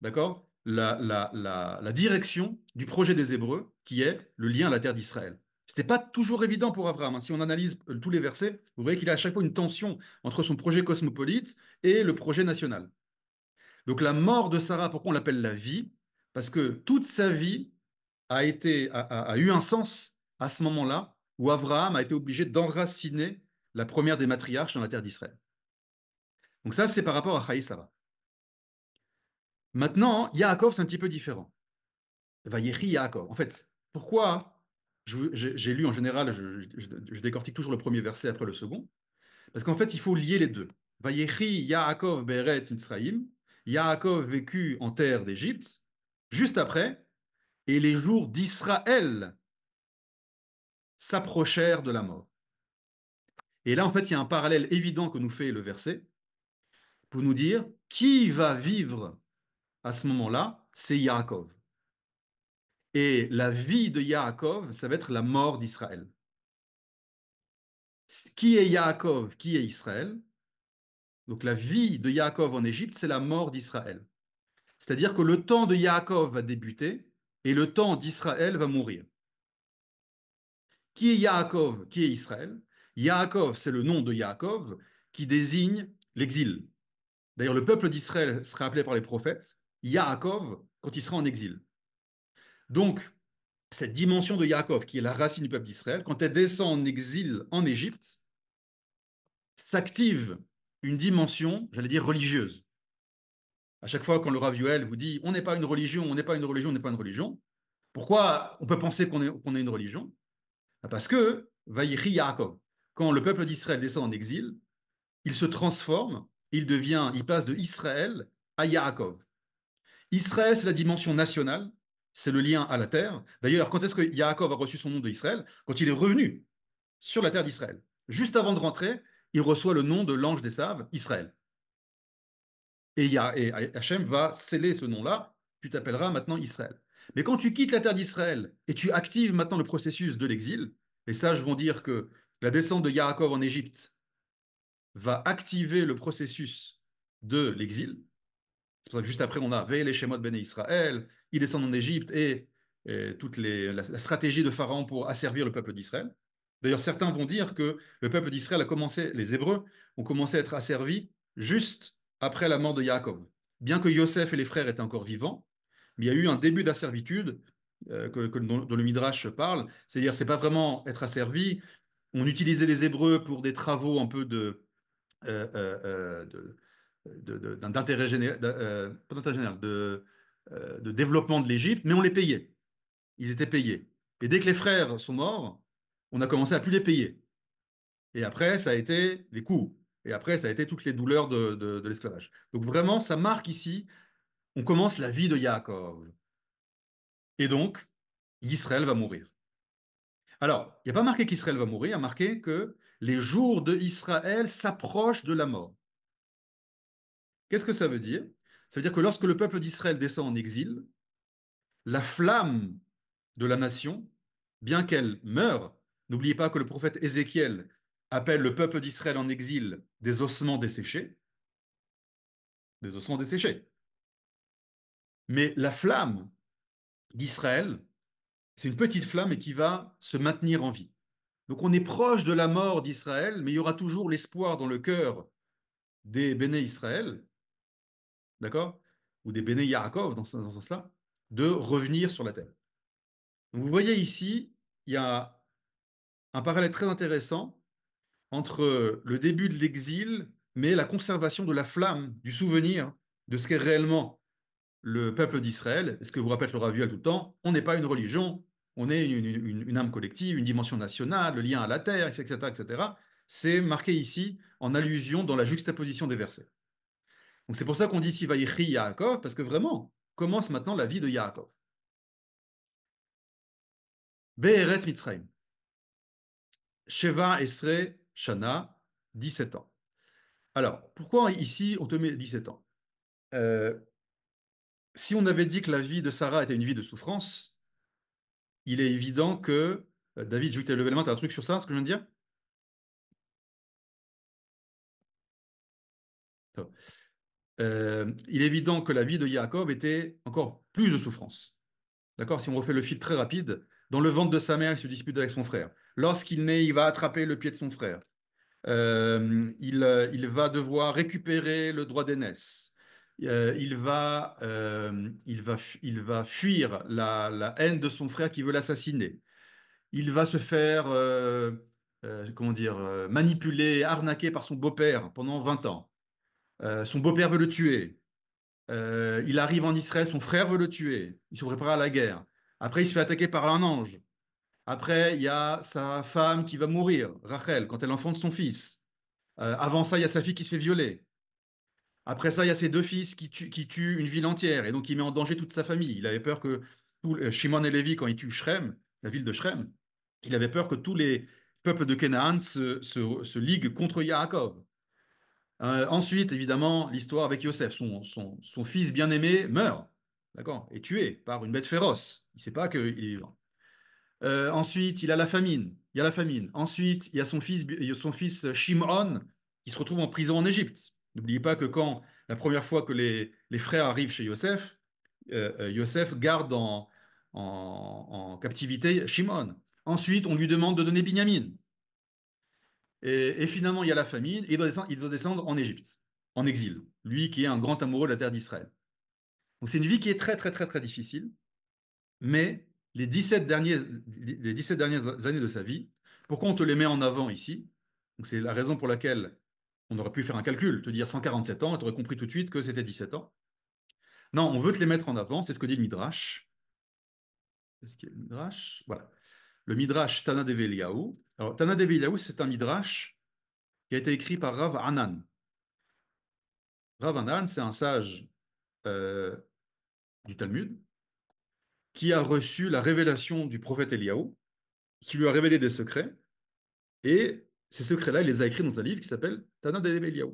d'accord, la direction du projet des Hébreux, qui est le lien à la terre d'Israël. Ce n'était pas toujours évident pour Abraham. Si on analyse tous les versets, vous voyez qu'il y a à chaque fois une tension entre son projet cosmopolite et le projet national. Donc la mort de Sarah, pourquoi on l'appelle la vie? Parce que toute sa vie a eu un sens à ce moment-là où Abraham a été obligé d'enraciner la première des matriarches dans la terre d'Israël. Donc ça, c'est par rapport à Chaï Sarah. Maintenant, Yaakov, c'est un petit peu différent. Vayechi Yaakov. En fait, pourquoi j'ai lu en général, je décortique toujours le premier verset après le second, parce qu'en fait, il faut lier les deux. Vayechi Yaakov Be'eretz Mitzrayim, Yaakov vécut en terre d'Égypte, juste après, et les jours d'Israël s'approchèrent de la mort. Et là, en fait, il y a un parallèle évident que nous fait le verset pour nous dire qui va vivre à ce moment-là, c'est Yaakov. Et la vie de Yaakov, ça va être la mort d'Israël. Qui est Yaakov? Qui est Israël? Donc la vie de Yaakov en Égypte, c'est la mort d'Israël. C'est-à-dire que le temps de Yaakov va débuter et le temps d'Israël va mourir. Qui est Yaakov? Qui est Israël? Yaakov, c'est le nom de Yaakov qui désigne l'exil. D'ailleurs, le peuple d'Israël sera appelé par les prophètes Yaakov quand il sera en exil. Donc, cette dimension de Yaakov, qui est la racine du peuple d'Israël, quand elle descend en exil en Égypte, s'active une dimension, j'allais dire, religieuse. À chaque fois, quand le Rav Yoel vous dit on n'est pas une religion, on n'est pas une religion, on n'est pas une religion, pourquoi on peut penser qu'on est une religion? Parce que, Vaïri Yaakov, quand le peuple d'Israël descend en exil, il se transforme, il passe de Israël à Yaakov. Israël, c'est la dimension nationale, c'est le lien à la terre. D'ailleurs, quand est-ce que Yaakov a reçu son nom d'Israël? Quand il est revenu sur la terre d'Israël. Juste avant de rentrer, il reçoit le nom de l'ange des Saves, Israël. Et Hachem va sceller ce nom-là, tu t'appelleras maintenant Israël. Mais quand tu quittes la terre d'Israël et tu actives maintenant le processus de l'exil, les sages vont dire que la descente de Yaakov en Égypte va activer le processus de l'exil. C'est pour ça que juste après, on a Ve'el Shemot Bene Israël, ils descendent en Égypte et toute la stratégie de Pharaon pour asservir le peuple d'Israël. D'ailleurs, certains vont dire que le peuple d'Israël a commencé, les Hébreux ont commencé à être asservis juste après la mort de Yaakov. Bien que Yosef et les frères étaient encore vivants, mais il y a eu un début d'asservitude dont le Midrash parle. C'est-à-dire, c'est pas vraiment être asservi. On utilisait les Hébreux pour des travaux un peu euh, euh, d'intérêt général, pas d'intérêt général, de développement de l'Égypte, mais on les payait. Ils étaient payés. Et dès que les frères sont morts, on a commencé à plus les payer. Et après, ça a été les coûts. Et après, ça a été toutes les douleurs de l'esclavage. Donc vraiment, ça marque ici, on commence la vie de Yaakov. Et donc, Israël va mourir. Alors, il n'y a pas marqué qu'Israël va mourir, il y a marqué que les jours de Israël s'approchent de la mort. Qu'est-ce que ça veut dire? Ça veut dire que lorsque le peuple d'Israël descend en exil, la flamme de la nation, bien qu'elle meure, n'oubliez pas que le prophète Ézéchiel appelle le peuple d'Israël en exil des ossements desséchés, des ossements desséchés. Mais la flamme d'Israël, c'est une petite flamme et qui va se maintenir en vie. Donc on est proche de la mort d'Israël, mais il y aura toujours l'espoir dans le cœur des Béné Israël, d'accord? Ou des Béné Yaakov dans ce sens-là, de revenir sur la terre. Donc vous voyez ici, il y a un parallèle très intéressant entre le début de l'exil, mais la conservation de la flamme, du souvenir de ce qu'est réellement le peuple d'Israël. Ce que vous rappelle le Raviol tout le temps, on n'est pas une religion, on est une âme collective, une dimension nationale, le lien à la terre, etc., etc. C'est marqué ici en allusion dans la juxtaposition des versets. Donc c'est pour ça qu'on dit ici Vaïchi Yaakov, parce que vraiment, commence maintenant la vie de Yaakov. Be'eretz Mitzrayim. Sheva Esre Shana, 17 ans. Alors, pourquoi ici on te met 17 ans? Si on avait dit que la vie de Sarah était une vie de souffrance, il est évident que David, je vu que tu as levé la main, tu as un truc sur ça, ce que je viens de dire? Il est évident que la vie de Yaakov était encore plus de souffrance. D'accord? Si on refait le fil très rapide, dans le ventre de sa mère, il se dispute avec son frère. Lorsqu'il naît, il va attraper le pied de son frère. Il va devoir récupérer le droit d'aînesse. Il va fuir la haine de son frère qui veut l'assassiner. Il va se faire comment dire, manipuler, arnaquer par son beau-père pendant 20 ans. Son beau-père veut le tuer. Il arrive en Israël, son frère veut le tuer. Il se prépare à la guerre. Après, il se fait attaquer par un ange. Après, il y a sa femme qui va mourir, Rachel, quand elle enfante son fils. Avant ça, il y a sa fille qui se fait violer. Après ça, il y a ses deux fils qui tuent une ville entière. Et donc, il met en danger toute sa famille. Il avait peur que Shimon et Lévi, quand ils tuent Shrem, la ville de Shrem, Il avait peur que tous les peuples de Canaan se liguent contre Yaakov. Ensuite, évidemment, l'histoire avec Yosef. Son fils bien-aimé meurt, d'accord, est tué par une bête féroce. Il ne sait pas qu'il est vivant. Ensuite, il a la famine. Il y a la famine. Ensuite, il y a son fils Shimon qui se retrouve en prison en Égypte. N'oubliez pas que quand la première fois que les frères arrivent chez Yosef, Yosef garde en captivité Shimon. Ensuite, on lui demande de donner Binyamin. Et finalement, il y a la famine et il doit descendre en Égypte, en exil. Lui qui est un grand amoureux de la terre d'Israël. Donc c'est une vie qui est très, très, très, très difficile. Mais les 17 dernières années de sa vie, pourquoi on te les met en avant ici? Donc c'est la raison pour laquelle on aurait pu faire un calcul, te dire 147 ans, et tu aurais compris tout de suite que c'était 17 ans. Non, on veut te les mettre en avant, c'est ce que dit le Midrash. Qu'est-ce qu'il y a le Midrash? Voilà. Le Midrash Tana Deve Eliyahu. Alors, Tana Deve Eliyahu, c'est un Midrash qui a été écrit par Rav Anan. Rav Anan, c'est un sage euh, du Talmud qui a reçu la révélation du prophète Eliyahu, qui lui a révélé des secrets. Et ces secrets-là, il les a écrits dans un livre qui s'appelle Tana de Eliyahu.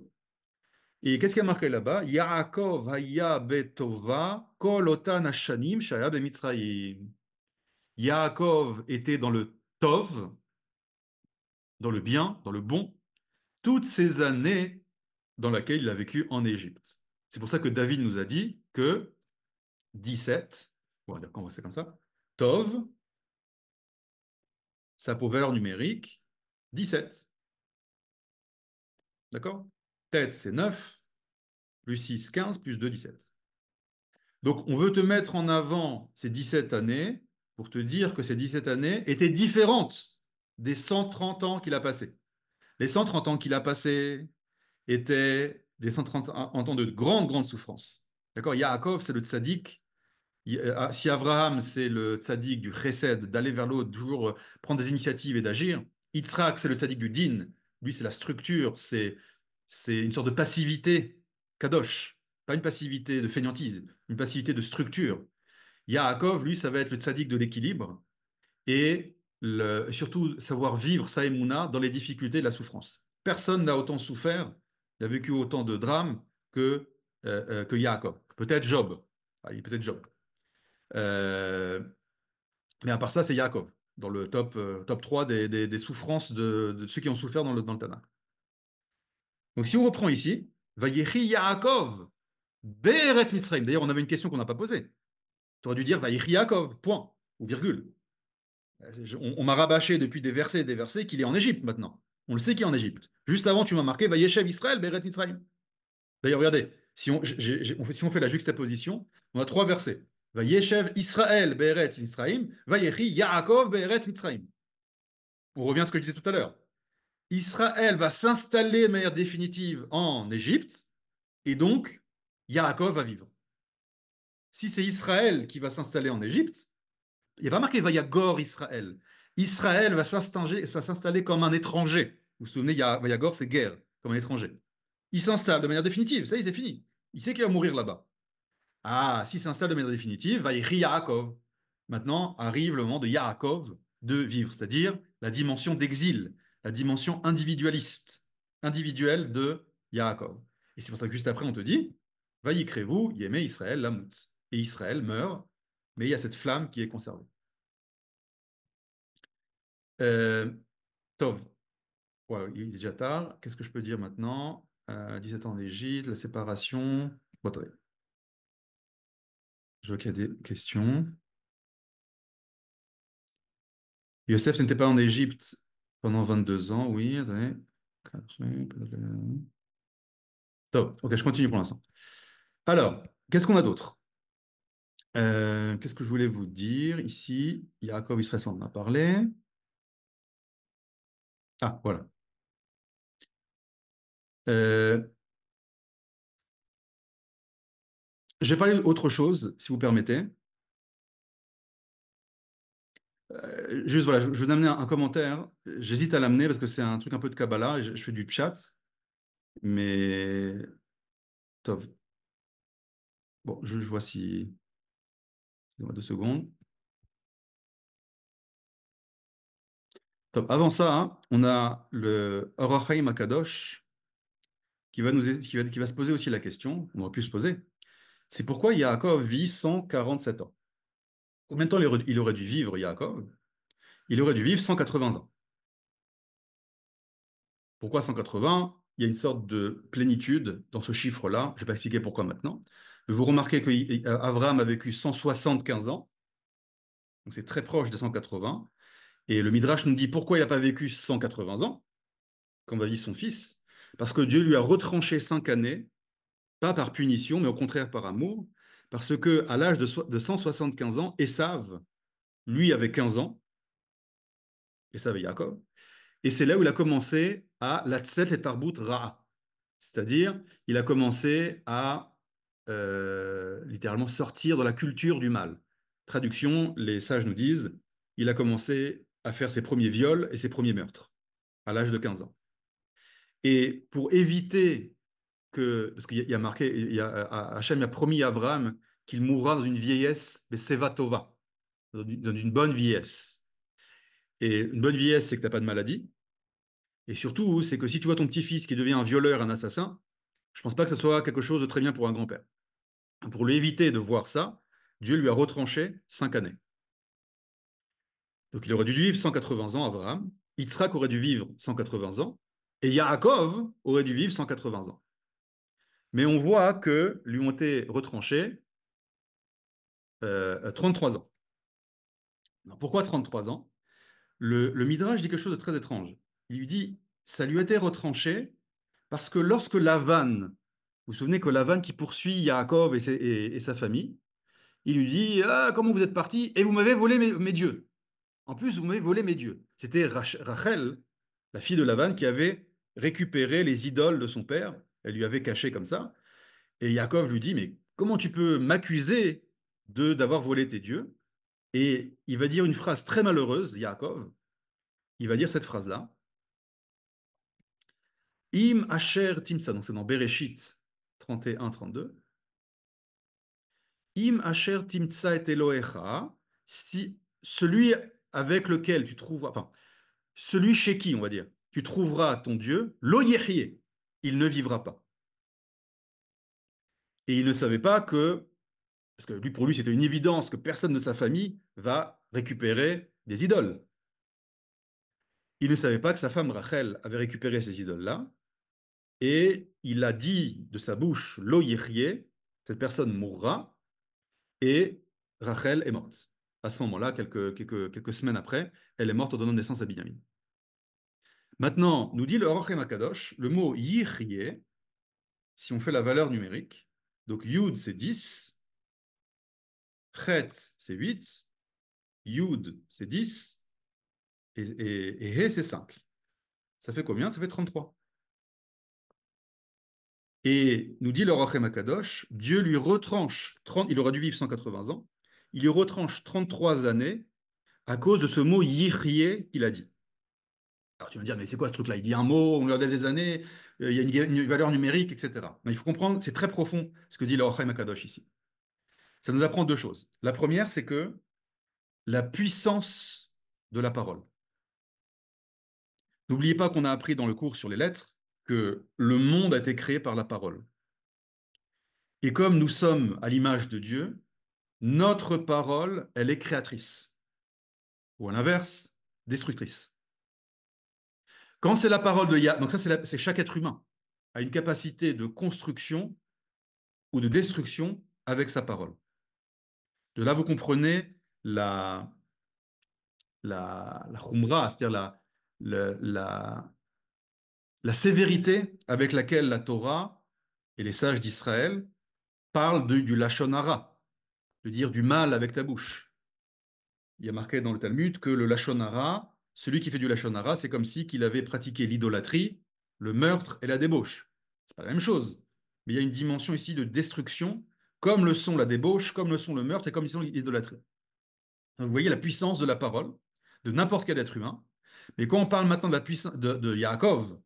Et qu'est-ce qu'il y a marqué là-bas? Yaakov haya betova kol otan hashanim shaya bemitzrayim. Yaakov était dans le tov, dans le bien, dans le bon, toutes ces années dans lesquelles il a vécu en Égypte. C'est pour ça que David nous a dit que 17, on va dire qu'on va c'est comme ça, tov, ça a pour valeur numérique 17. D'accord? Tête, c'est 9, plus 6, 15, plus 2, 17. Donc, on veut te mettre en avant ces 17 années pour te dire que ces 17 années étaient différentes des 130 ans qu'il a passés. Les 130 ans qu'il a passés étaient des 130 ans de grande, grande souffrance. D'accord? Yaakov, c'est le tzaddik. Si Abraham, c'est le tzaddik du chesed, d'aller vers l'autre, toujours prendre des initiatives et d'agir, Yitzhak, c'est le tzaddik du din. Lui, c'est la structure, c'est une sorte de passivité kadosh, pas une passivité de fainéantise, une passivité de structure. Yaakov, lui, ça va être le tzaddik de l'équilibre et surtout savoir vivre sa émouna dans les difficultés et la souffrance. Personne n'a autant souffert, n'a vécu autant de drames que Yaakov. Peut-être Job. Peut-être Job. Euh, mais à part ça, c'est Yaakov, dans le top 3 des souffrances de ceux qui ont souffert dans le Tanakh. Donc si on reprend ici, Vayechi Yaakov, Be'eretz Mitzrayim. D'ailleurs, on avait une question qu'on n'a pas posée. Tu aurais dû dire Vayechi Yaakov, point, ou virgule. On m'a rabâché depuis des versets qu'il est en Égypte maintenant. On le sait qu'il est en Égypte. Juste avant, tu m'as marqué Vayeshev Israël, Be'eretz Mitzrayim. D'ailleurs, regardez, si on fait la juxtaposition, on a 3 versets. Vayeshev Israël, Be'eretz Mitzrayim, Vayechi Yaakov, Be'eretz Mitzrayim. On revient à ce que je disais tout à l'heure. Israël va s'installer de manière définitive en Égypte, et donc Yaakov va vivre. Si c'est Israël qui va s'installer en Égypte, il n'y a pas marqué Vayagor Israël. Israël va s'installer comme un étranger. Vous vous souvenez, Vayagor, c'est guerre, comme un étranger. Il s'installe de manière définitive, ça y est, c'est fini. Il sait qu'il va mourir là-bas. Ah, s'il s'installe de manière définitive, Vayechi Yaakov. Maintenant arrive le moment de Yaakov de vivre, c'est-à-dire la dimension d'exil, la dimension individualiste, individuelle de Yaakov. Et c'est pour ça que juste après, on te dit, Vayikrevu, Yemé Israël, Lamut. Et Israël meurt, mais il y a cette flamme qui est conservée. Euh, Tov, ouais, il est déjà tard. Qu'est-ce que je peux dire maintenant? 17 ans en Égypte, la séparation. Bon, attendez, je vois qu'il y a des questions. Yosef n'était pas en Égypte pendant 22 ans, oui. Attendez. Top. Ok, je continue pour l'instant. Alors, qu'est-ce qu'on a d'autre? Qu'est-ce que je voulais vous dire ici? Yaakov Israël, on en a parlé. Ah, voilà. Euh, je vais parler d'autre chose, si vous permettez. Juste, voilà, je vais vous amener un commentaire. J'hésite à l'amener parce que c'est un truc un peu de Kabbalah et je fais du chat. Mais, top. Bon, je vois si... Donnez-moi 2 secondes. Top. Avant ça, hein, on a le Or HaChaim Akadosh qui va se poser aussi la question, on aurait pu se poser, c'est pourquoi Yaakov vit 147 ans. Combien de temps il aurait dû vivre, Yaakov? Il aurait dû vivre 180 ans. Pourquoi 180? Il y a une sorte de plénitude dans ce chiffre-là. Je ne vais pas expliquer pourquoi maintenant. Mais vous remarquez qu'Abraham a vécu 175 ans, donc c'est très proche des 180. Et le Midrash nous dit pourquoi il n'a pas vécu 180 ans, quand va vivre son fils. Parce que Dieu lui a retranché 5 années, pas par punition, mais au contraire par amour. Parce que à l'âge de 175 ans, Esav, lui, avait 15 ans, Esav et Jacob, et c'est là où il a commencé à la tset et tarbut ra'a. C'est-à-dire, il a commencé à littéralement sortir de la culture du mal. Traduction, les sages nous disent, il a commencé à faire ses premiers viols et ses premiers meurtres à l'âge de 15 ans. Et pour éviter que, parce qu'il y a marqué, Hachem a promis à Abraham qu'il mourra dans une vieillesse, mais seva tova, dans une bonne vieillesse. Et une bonne vieillesse, c'est que tu n'as pas de maladie. Et surtout, c'est que si tu vois ton petit-fils qui devient un violeur, un assassin, je ne pense pas que ce soit quelque chose de très bien pour un grand-père. Pour lui éviter de voir ça, Dieu lui a retranché 5 années. Donc il aurait dû vivre 180 ans, Abraham. Yitzhak aurait dû vivre 180 ans. Et Yaakov aurait dû vivre 180 ans. Mais on voit que lui ont été retranchés 33 ans. Alors, pourquoi 33 ans? Le Midrash dit quelque chose de très étrange. Il lui dit, ça lui a été retranché parce que lorsque Lavan, vous vous souvenez que Lavan qui poursuit Yaakov et sa famille, il lui dit, ah, comment vous êtes parti et vous m'avez volé mes dieux. En plus, vous m'avez volé mes dieux. C'était Rachel, la fille de Lavan, qui avait récupéré les idoles de son père. Elle lui avait caché comme ça. Et Yaakov lui dit, mais comment tu peux m'accuser d'avoir volé tes dieux? Et il va dire une phrase très malheureuse, Yaakov. Il va dire cette phrase-là. Im asher timsa, donc c'est dans Bereshit 31-32. Im asher timsa et Elohecha, si celui avec lequel tu trouves, enfin, celui chez qui, on va dire, tu trouveras ton Dieu, lo yehye, il ne vivra pas. Et il ne savait pas que, parce que lui, pour lui, c'était une évidence que personne de sa famille va récupérer des idoles. Il ne savait pas que sa femme Rachel avait récupéré ces idoles-là, et il a dit de sa bouche, lo yehye, cette personne mourra, et Rachel est morte. À ce moment-là, quelques semaines après, elle est morte en donnant naissance à Binyamin. Maintenant, nous dit le Orachem Akadosh, le mot yihye, si on fait la valeur numérique, donc Yud c'est 10, Chet c'est 8, Yud c'est 10, et He c'est 5. Ça fait combien? Ça fait 33. Et nous dit le Orachem Akadosh, Dieu lui retranche, 30, il aurait dû vivre 180 ans, il lui retranche 33 années à cause de ce mot yihye qu'il a dit. Alors tu vas me dire, mais c'est quoi ce truc-là? Il dit un mot, on lui redonne des années, il y a une valeur numérique, etc. Mais il faut comprendre, c'est très profond ce que dit le Orachem Akadosh ici. Ça nous apprend deux choses. La première, c'est que la puissance de la parole. N'oubliez pas qu'on a appris dans le cours sur les lettres que le monde a été créé par la parole. Et comme nous sommes à l'image de Dieu, notre parole, elle est créatrice. Ou à l'inverse, destructrice. Quand c'est la parole de Yah, donc ça c'est chaque être humain, a une capacité de construction ou de destruction avec sa parole. De là, vous comprenez la khumra, c'est-à-dire la sévérité avec laquelle la Torah et les sages d'Israël parlent du lashon hara, de dire du mal avec ta bouche. Il y a marqué dans le Talmud que le lashon hara, celui qui fait du lashon hara, c'est comme si qu'il avait pratiqué l'idolâtrie, le meurtre et la débauche. C'est pas la même chose, mais il y a une dimension ici de destruction, comme le sont la débauche, comme le sont le meurtre et comme ils sont l'idolâtrie. Donc, vous voyez la puissance de la parole de n'importe quel être humain. Mais quand on parle maintenant de la puissance de Yaakov,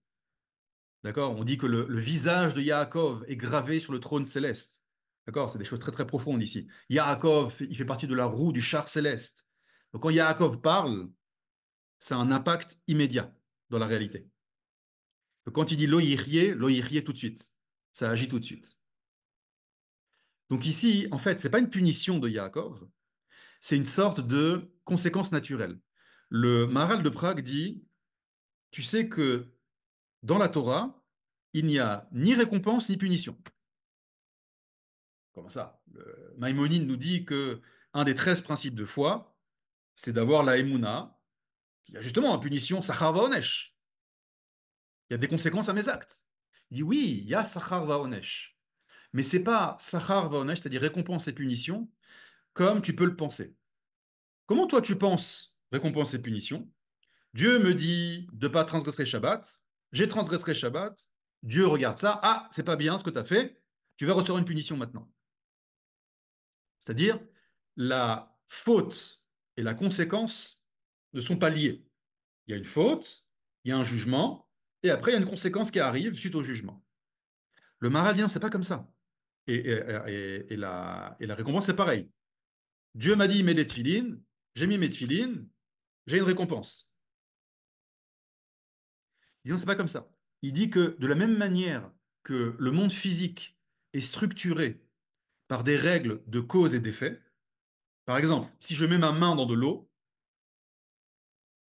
d'accord, on dit que le visage de Yaakov est gravé sur le trône céleste. D'accord, c'est des choses très très profondes ici. Yaakov, il fait partie de la roue du char céleste. Donc quand Yaakov parle, ça a un impact immédiat dans la réalité. Donc, quand il dit lo yichye tout de suite. Ça agit tout de suite. Donc ici, en fait, ce n'est pas une punition de Yaakov, c'est une sorte de conséquence naturelle. Le Maharal de Prague dit, tu sais que dans la Torah, il n'y a ni récompense ni punition. Comment ça? Le Maïmonide nous dit que un des 13 principes de foi, c'est d'avoir la Emouna, qui a justement en punition Sachar Vaonesh. Il y a des conséquences à mes actes. Il dit oui, il y a Sachar Vaonesh. Mais c'est pas Sachar Vaonesh, c'est-à-dire récompense et punition, comme tu peux le penser. Comment toi tu penses récompense et punition? Dieu me dit de ne pas transgresser Shabbat, j'ai transgressé Shabbat, Dieu regarde ça, ah, c'est pas bien ce que tu as fait, tu vas recevoir une punition maintenant. C'est-à-dire, la faute et la conséquence ne sont pas liées. Il y a une faute, il y a un jugement, et après, il y a une conséquence qui arrive suite au jugement. Le Maharal dit non, c'est pas comme ça. Et la récompense, c'est pareil. Dieu m'a dit, mets les tefilines, j'ai mis mes tefilines, j'ai une récompense. Il dit non, c'est pas comme ça. Il dit que de la même manière que le monde physique est structuré par des règles de cause et d'effet, par exemple, si je mets ma main dans de l'eau,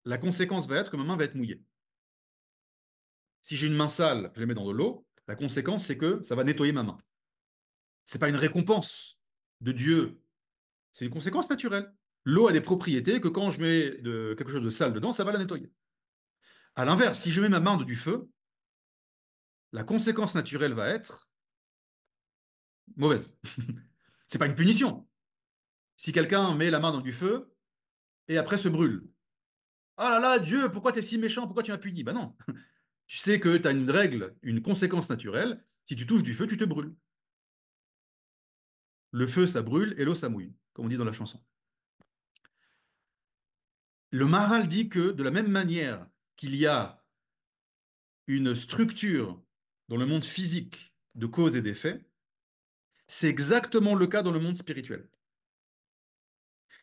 la conséquence va être que ma main va être mouillée. Si j'ai une main sale, je la mets dans de l'eau, la conséquence, c'est que ça va nettoyer ma main. Ce n'est pas une récompense de Dieu, c'est une conséquence naturelle. L'eau a des propriétés que quand je mets quelque chose de sale dedans, ça va la nettoyer. À l'inverse, si je mets ma main dans du feu, la conséquence naturelle va être mauvaise. C'est pas une punition. Si quelqu'un met la main dans du feu et après se brûle, ah là là, Dieu, pourquoi tu es si méchant? Pourquoi tu m'as puni? Ben non. Tu sais que tu as une règle, une conséquence naturelle. Si tu touches du feu, tu te brûles. Le feu, ça brûle et l'eau, ça mouille, comme on dit dans la chanson. Le Maharal dit que de la même manière qu'il y a une structure dans le monde physique de cause et d'effet, c'est exactement le cas dans le monde spirituel.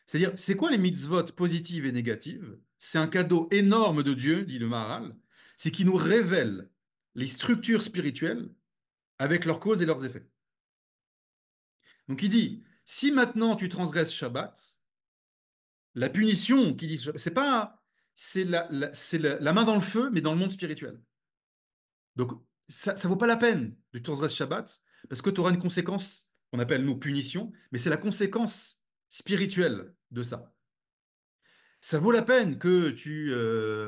C'est-à-dire, c'est quoi les mitzvot positives et négatives? C'est un cadeau énorme de Dieu, dit le Maharal, c'est qu'il nous révèle les structures spirituelles avec leurs causes et leurs effets. Donc il dit, si maintenant tu transgresses Shabbat, la punition qui dit, c'est pas, c'est la main dans le feu, mais dans le monde spirituel. Donc ça ne vaut pas la peine de transgresser Shabbat parce que tu auras une conséquence qu'on appelle nous punition, mais c'est la conséquence spirituelle de ça. Ça vaut la peine que tu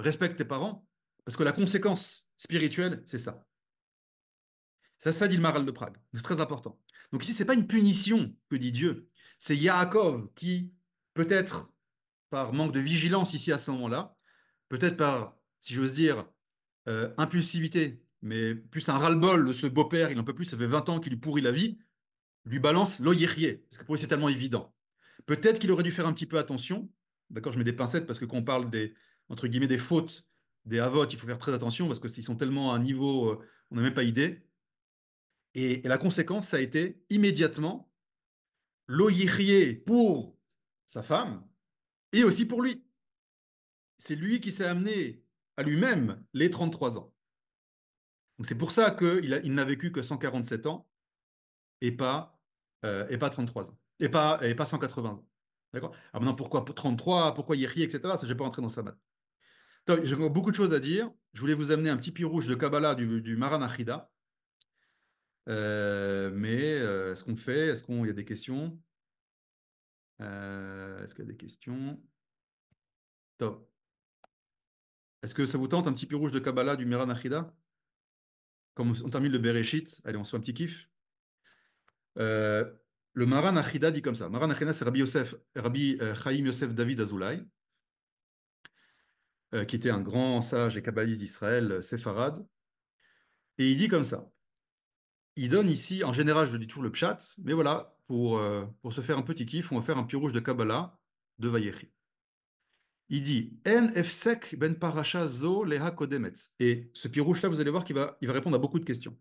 respectes tes parents parce que la conséquence spirituelle, c'est ça. Ça dit le Maharal de Prague. C'est très important. Donc ici, ce n'est pas une punition que dit Dieu. C'est Yaakov qui, peut-être par manque de vigilance ici à ce moment-là, peut-être par, si j'ose dire, impulsivité, mais plus un ras-le-bol de ce beau-père, il n'en peut plus, ça fait 20 ans qu'il lui pourrit la vie, lui balance l'oyérier, parce que pour lui c'est tellement évident. Peut-être qu'il aurait dû faire un petit peu attention, d'accord, je mets des pincettes parce que quand on parle des, entre guillemets, des fautes, des avots, il faut faire très attention parce que s'ils sont tellement à un niveau, on n'a même pas idée. Et la conséquence, ça a été immédiatement l'oyérier pour sa femme et aussi pour lui. C'est lui qui s'est amené à lui-même les 33 ans. Donc c'est pour ça qu'il n'a vécu que 147 ans et pas 33 ans, et pas 180 ans. D'accord. Alors maintenant, pourquoi 33, pourquoi Yéhi, etc. Ça, je ne vais pas rentrer dans sa maths. J'ai beaucoup de choses à dire. Je voulais vous amener un petit pirouge de Kabbalah du Maran Achida. Mais est-ce qu'on fait? Est-ce qu'il y a des questions? Est-ce qu'il y a des questions? Top. Est-ce que ça vous tente un petit pirouge de Kabbalah du Maran Achida? Comme on termine le Bereshit, allez, on se fait un petit kiff. Euh, le Maran Achida dit comme ça. Maran Achida, c'est Rabbi Chaim Yosef David Azoulay, qui était un grand sage et kabbaliste d'Israël, séfarade. Et il dit comme ça. Il donne ici, en général, je dis toujours le pshat, mais voilà, pour se faire un petit kiff, on va faire un pirouge de Kabbalah de Vayechi. Il dit En efsek ben parasha zo leha kodemetz. Et ce pirouge-là, vous allez voir qu'il va répondre à beaucoup de questions.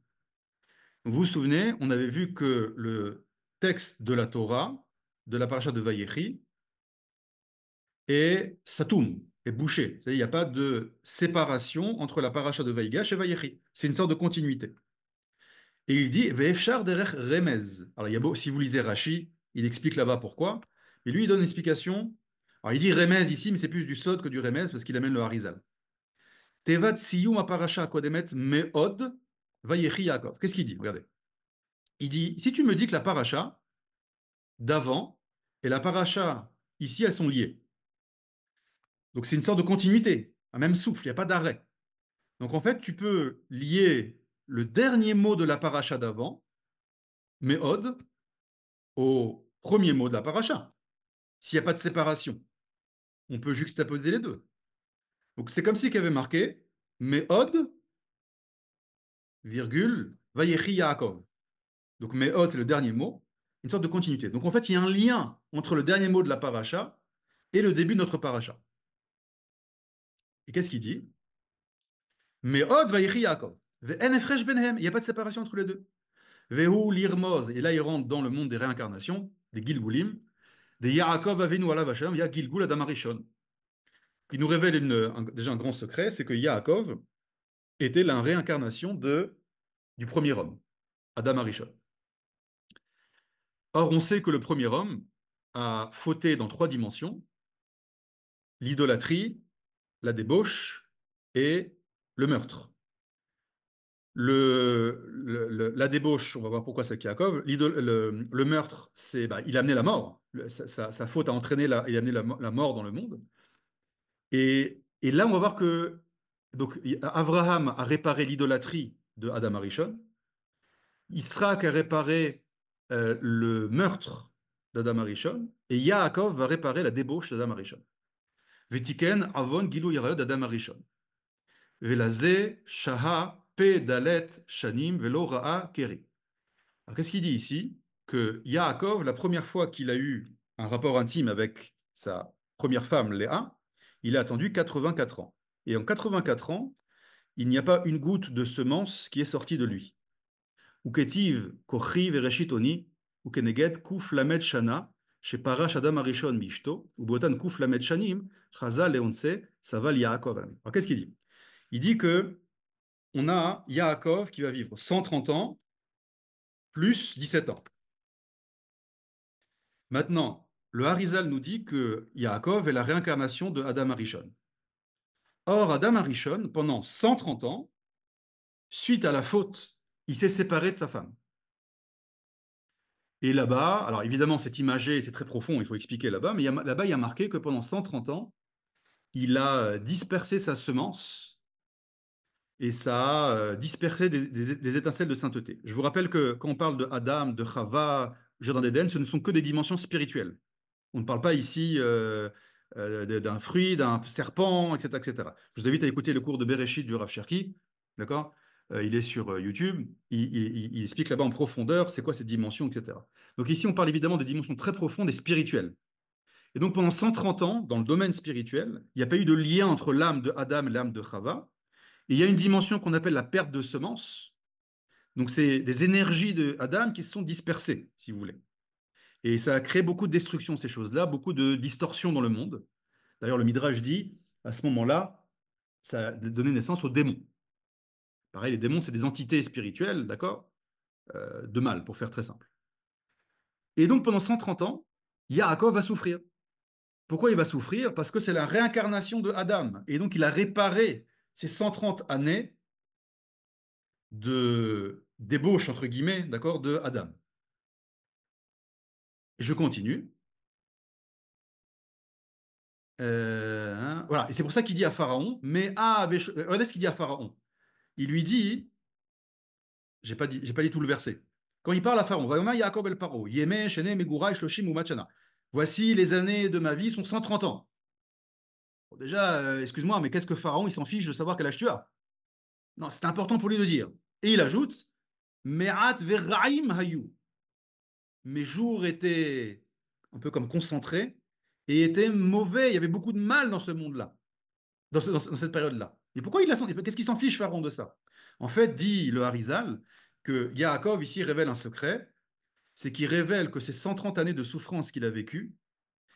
Vous vous souvenez, on avait vu que le texte de la Torah, de la paracha de Vayechi, est Satoum. est bouché. C'est-à-dire, il n'y a pas de séparation entre la paracha de Vaïgash et Vaïechi. C'est une sorte de continuité. Et il dit Ve'efshar derech remez. Alors, si vous lisez Rashi, il explique là-bas pourquoi. Et lui, il donne une explication. Alors, il dit remez ici, mais c'est plus du sod que du remez parce qu'il amène le harizal. Tevat siyum aparacha kodemet meod vayechi Yaakov. Qu'est-ce qu'il dit? Regardez. Il dit si tu me dis que la paracha d'avant et la paracha ici, elles sont liées. Donc, c'est une sorte de continuité, un même souffle, il n'y a pas d'arrêt. Donc, en fait, tu peux lier le dernier mot de la paracha d'avant, meod, au premier mot de la paracha. S'il n'y a pas de séparation, on peut juxtaposer les deux. Donc c'est comme si il y avait marqué Meod, virgule, Vayechi Yaakov. Donc Meod, c'est le dernier mot, une sorte de continuité. Donc en fait, il y a un lien entre le dernier mot de la paracha et le début de notre paracha. Et qu'est-ce qu'il dit? Meod, Vayechi Yaakov. Ve'en benhem. Il n'y a pas de séparation entre les deux. Vehu lirmoz. Et là, il rentre dans le monde des réincarnations, des Gilgulim, des Yaakov Avinu alav Hashem, ya Gilgul Adam Arishon. Qui nous révèle déjà un grand secret, c'est que Yaakov était la réincarnation du premier homme, Adam Arishon. Or, on sait que le premier homme a fauté dans 3 dimensions, l'idolâtrie, la débauche et le meurtre. La débauche, on va voir pourquoi c'est Yaakov. Le meurtre, il a amené la mort. Sa faute a entraîné il a amené la mort dans le monde. Et là, on va voir que donc, Abraham a réparé l'idolâtrie de Adam Arishon. Israël a réparé le meurtre d'Adam Arishon. Et Yaakov va réparer la débauche d'Adam Arishon. Vetiken avon gilou yarayot d'Adam Arishon. Velazé shaha pe dalet shanim velo ra'a keri. Alors, qu'est-ce qu'il dit ici? Que Yaakov, la première fois qu'il a eu un rapport intime avec sa première femme, Léa, il a attendu 84 ans. Et en 84 ans, il n'y a pas une goutte de semence qui est sortie de lui. Uketiv kochi vereshit oni, ukeneged kuf lamed shana, chez Parash Adam Arishon mishto, ubotan kuf lamed shanim, chaza leonse, saval Yaakov. Alors qu'est-ce qu'il dit? Il dit que on a Yaakov qui va vivre 130 ans plus 17 ans. Maintenant, le Harizal nous dit que Yaakov est la réincarnation de Adam Arishon. Or, Adam Arishon, pendant 130 ans, suite à la faute, il s'est séparé de sa femme. Et là-bas, alors évidemment, c'est imagé, c'est très profond, il faut expliquer là-bas, mais là-bas, il y a marqué que pendant 130 ans, il a dispersé sa semence et ça a dispersé des étincelles de sainteté. Je vous rappelle que quand on parle de Adam, de Chava, Jardin d'Éden, ce ne sont que des dimensions spirituelles. On ne parle pas ici d'un fruit, d'un serpent, etc., etc. Je vous invite à écouter le cours de Bereshit du Rav Cherki, d'accord? Il est sur YouTube, il explique là-bas en profondeur c'est quoi ces dimensions, etc. Donc ici, on parle évidemment de dimensions très profondes et spirituelles. Et donc pendant 130 ans, dans le domaine spirituel, il n'y a pas eu de lien entre l'âme de Adam et l'âme de Chava. Et il y a une dimension qu'on appelle la perte de semence. Donc c'est des énergies de Adam qui se sont dispersées, si vous voulez. Et ça a créé beaucoup de destruction, ces choses-là, beaucoup de distorsions dans le monde. D'ailleurs, le Midrash dit, à ce moment-là, ça a donné naissance aux démons. Pareil, les démons, c'est des entités spirituelles, d'accord, de mal, pour faire très simple. Et donc, pendant 130 ans, Yaakov va souffrir. Pourquoi il va souffrir? Parce que c'est la réincarnation de Adam. Et donc, il a réparé ces 130 années de débauche, entre guillemets, d'accord, de Adam. Et je continue. Voilà. Et c'est pour ça qu'il dit à Pharaon, mais regardez ce qu'il dit à Pharaon. Il lui dit, j'ai pas dit tout le verset. Quand il parle à Pharaon, voici les années de ma vie sont 130 ans. Bon, déjà, excuse-moi, mais qu'est-ce que Pharaon, il s'en fiche de savoir quel âge tu as? Non, c'est important pour lui de dire. Et il ajoute, Me'at verraim hayu. Mes jours étaient un peu comme concentrés et étaient mauvais. Il y avait beaucoup de mal dans ce monde-là, dans cette période-là. Et pourquoi qu'est-ce qu'il s'en fiche, Pharaon, de ça? En fait, dit le Harizal, que Yaakov ici révèle un secret, c'est qu'il révèle que ces 130 années de souffrance qu'il a vécues,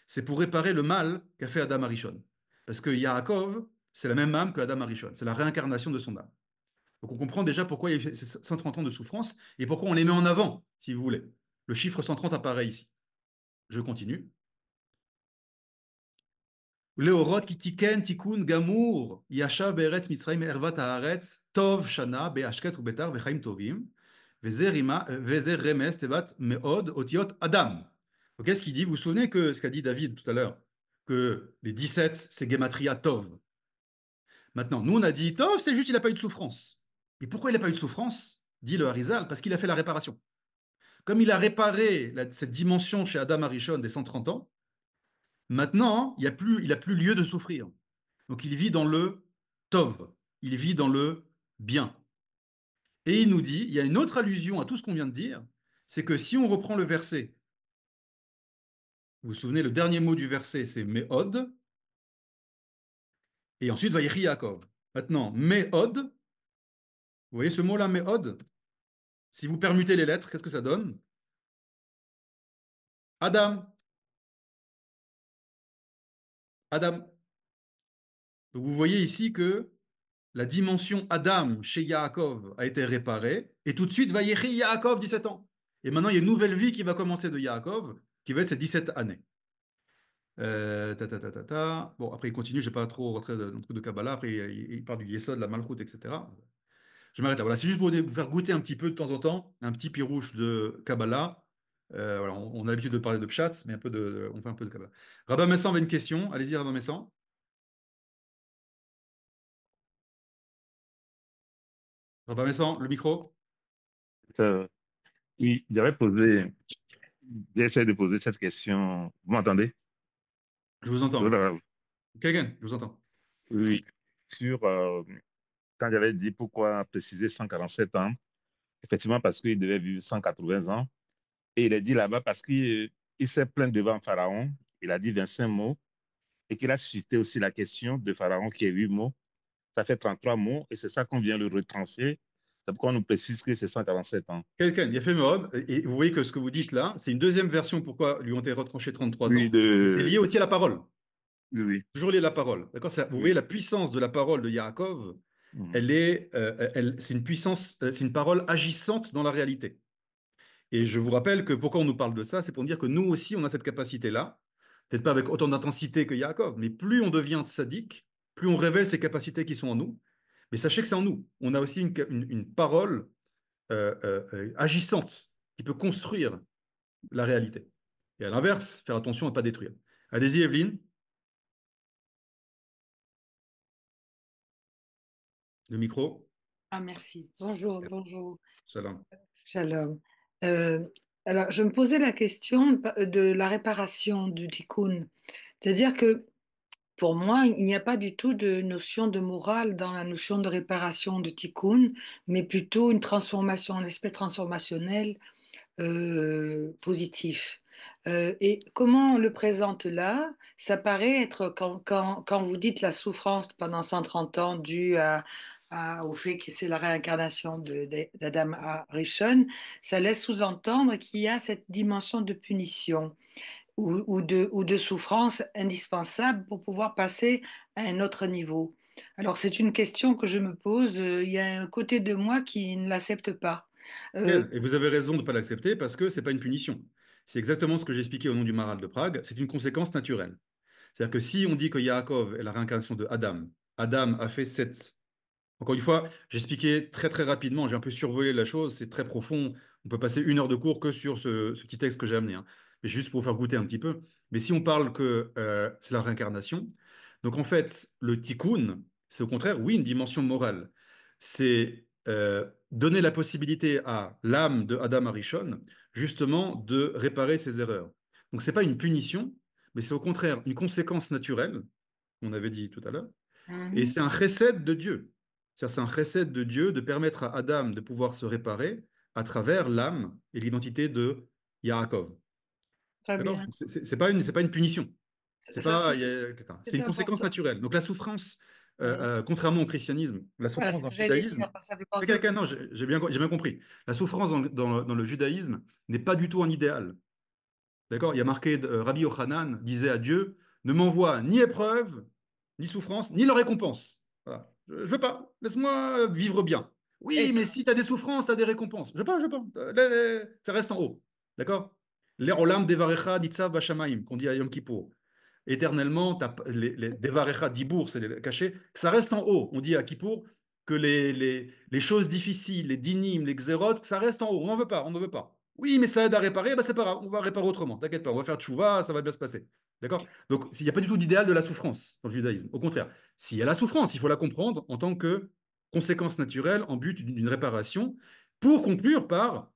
c'est pour réparer le mal qu'a fait Adam Arishon. Parce que Yaakov, c'est la même âme que Adam Arishon. C'est la réincarnation de son âme. Donc on comprend déjà pourquoi il y a ces 130 ans de souffrance et pourquoi on les met en avant, si vous voulez. Le chiffre 130 apparaît ici. Je continue. Leorot ki tiken tikun gamour yashav be'eretz Mitzrayim ervat haaretz tov shana be'ashket u'betar ve'chaim tovim ve'zer remes tevat me'od otiot adam. Donc qu'est-ce qu'il dit? Vous vous souvenez que ce qu'a dit David tout à l'heure, que les 17 c'est gematria tov. Maintenant, nous on a dit tov, c'est juste il n'a pas eu de souffrance. Et pourquoi il n'a pas eu de souffrance? Dit le Harizal, parce qu'il a fait la réparation. Comme il a réparé cette dimension chez Adam Arishon des 130 ans, maintenant, il a plus lieu de souffrir. Donc il vit dans le tov, il vit dans le bien. Et il nous dit, il y a une autre allusion à tout ce qu'on vient de dire, c'est que si on reprend le verset, vous vous souvenez, le dernier mot du verset, c'est Me'od, et ensuite Vayechi Yaakov. Maintenant, Me'od, vous voyez ce mot-là, Me'od, si vous permutez les lettres, qu'est-ce que ça donne? Adam, Adam. Donc vous voyez ici que la dimension Adam chez Yaakov a été réparée, et tout de suite, Vayechi Yaakov, 17 ans. Et maintenant, il y a une nouvelle vie qui va commencer de Yaakov, qui va être ces 17 années. Bon, après, il continue, je ne vais pas trop rentrer dans le truc de Kabbalah, après, il parle du Yesod, de la Malchut, etc. Je m'arrête là. Voilà, c'est juste pour vous faire goûter un petit peu de temps en temps, un petit pirouche de Kabbalah. Voilà, on a l'habitude de parler de Pshat, mais on fait un peu de Kabbalah. Rabbi Messan avait une question. Allez-y, Rabbi Messan. Rabbi Messan, le micro. Euh, oui, j'essaie de poser cette question. Vous m'entendez? Je vous entends, oui. Voilà. Quelqu'un, je vous entends. Oui. Sur, quand j'avais dit pourquoi préciser 147 ans, effectivement parce qu'il devait vivre 180 ans. Et il a dit là-bas parce qu'il s'est plaint devant Pharaon, il a dit 25 mots, et qu'il a suscité aussi la question de Pharaon qui est 8 mots. Ça fait 33 mots, et c'est ça qu'on vient le retrancher. C'est pourquoi on nous précise que c'est 147 ans. Quelqu'un, il y a fait Meod, et vous voyez que ce que vous dites là, c'est une deuxième version pourquoi lui ont été retranchés 33 Oui, ans, et c'est lié aussi à la parole. oui, oui. Toujours lié à la parole. D'accord? Vous voyez Oui. la puissance de la parole de Yaakov, Mhm. c'est une puissance, c'est une parole agissante dans la réalité. Et je vous rappelle que pourquoi on nous parle de ça, c'est pour dire que nous aussi, on a cette capacité-là, peut-être pas avec autant d'intensité que Yaakov, mais plus on devient sadique, plus on révèle ces capacités qui sont en nous. Mais sachez que c'est en nous. On a aussi une parole agissante qui peut construire la réalité. Et à l'inverse, faire attention à ne pas détruire. Allez-y, Evelyne, le micro. Ah, merci. Bonjour, bonjour. Salam. Shalom. Euh, alors, je me posais la question de la réparation du tikkun. C'est-à-dire que pour moi, il n'y a pas du tout de notion de morale dans la notion de réparation de tikkun, mais plutôt une transformation, un aspect transformationnel positif. Et comment on le présente là, ça paraît être, quand vous dites la souffrance pendant 130 ans due au fait que c'est la réincarnation d'Adam Arishon, ça laisse sous-entendre qu'il y a cette dimension de punition ou de souffrance indispensable pour pouvoir passer à un autre niveau. Alors c'est une question que je me pose, il y a un côté de moi qui ne l'accepte pas. Euh, Et vous avez raison de ne pas l'accepter parce que ce n'est pas une punition. C'est exactement ce que j'expliquais au nom du Maral de Prague. C'est une conséquence naturelle. C'est-à-dire que si on dit que Yaakov est la réincarnation de Adam, Adam a fait cette. Encore une fois, j'expliquais très très rapidement, j'ai un peu survolé la chose, c'est très profond. On peut passer 1 heure de cours que sur ce petit texte que j'ai amené, hein. Mais juste pour vous faire goûter un petit peu. Mais si on parle que c'est la réincarnation, donc en fait, le tikkun, c'est au contraire, oui, une dimension morale. C'est donner la possibilité à l'âme de Adam Arishon, justement, de réparer ses erreurs. Donc c'est pas une punition, mais c'est au contraire une conséquence naturelle, on avait dit tout à l'heure, et mhm, c'est un chesed de Dieu. C'est un chesed de Dieu de permettre à Adam de pouvoir se réparer à travers l'âme et l'identité de Yaakov. très D'accord? bien. Donc, c'est pas une punition. C'est Ça, pas, c'est c'est une conséquence important. naturelle. Donc la souffrance, Oui. contrairement au christianisme, la Voilà, souffrance c'est ce dans que le j'allais judaïsme, dire. Ça fait penser au quelqu'un, non, j'ai bien compris. La souffrance dans le judaïsme n'est pas du tout un idéal. D'accord? Il y a marqué, Rabbi Yochanan disait à Dieu, ne m'envoie ni épreuve, ni souffrance, ni leur récompense. Voilà. Je ne veux pas. Laisse-moi vivre bien. Oui, Et mais si tu as des souffrances, tu as des récompenses. Je veux pas. Ça reste en haut. D'accord? L'Olam devarecha nitzav bashamaim, qu'on dit à Yom Kippour. Éternellement, les devarecha dibour, c'est les cachets, ça reste en haut. On dit à Kippour que les choses difficiles, les dinim, les xérotes, ça reste en haut. On n'en veut pas, on n'en veut pas. Oui, mais ça aide à réparer, bah c'est pas grave, on va réparer autrement. T'inquiète pas, on va faire tchouva, ça va bien se passer. D'accord? Donc, il n'y a pas du tout d'idéal de la souffrance dans le judaïsme. Au contraire, s'il y a la souffrance, il faut la comprendre en tant que conséquence naturelle en but d'une réparation pour conclure par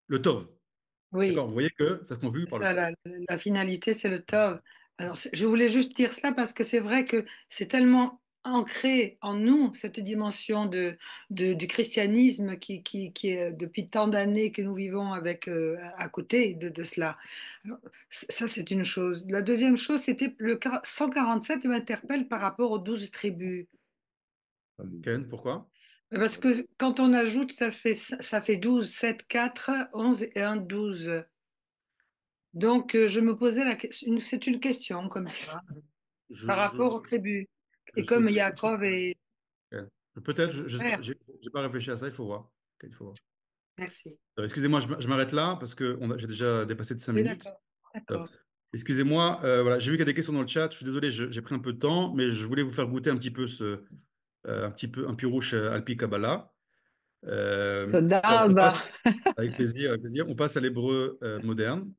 le tov. oui, D'accord? Vous voyez que ça se conclut par le ça, tov. la finalité, c'est le Tov. Alors, je voulais juste dire cela parce que c'est vrai que c'est tellement ancré en nous, cette dimension du christianisme qui est depuis tant d'années que nous vivons avec, à côté de cela. Alors, ça, c'est une chose. La deuxième chose, c'était le 147 m'interpelle par rapport aux 12 tribus. Ken, pourquoi? Parce que quand on ajoute, ça fait 12, 7, 4, 11 et 1, 12. Donc, je me posais la question, c'est une question comme ça, Je, par je, rapport aux tribus. je Et sais comme pas. Yaakov et Ken. Peut-être, je sais pas, Père. j'ai pas réfléchi à ça, il faut voir. Ok, il faut voir. Merci. Excusez-moi, je m'arrête là parce que j'ai déjà dépassé de 5 Oui, minutes. d'accord. Top. D'accord. Excusez-moi, voilà, j'ai vu qu'il y a des questions dans le chat. Je suis désolé, j'ai pris un peu de temps, mais je voulais vous faire goûter un petit peu un pirouche Alpi Kabbalah. Alors, Toda on rabba. passe, avec plaisir, on passe à l'hébreu moderne.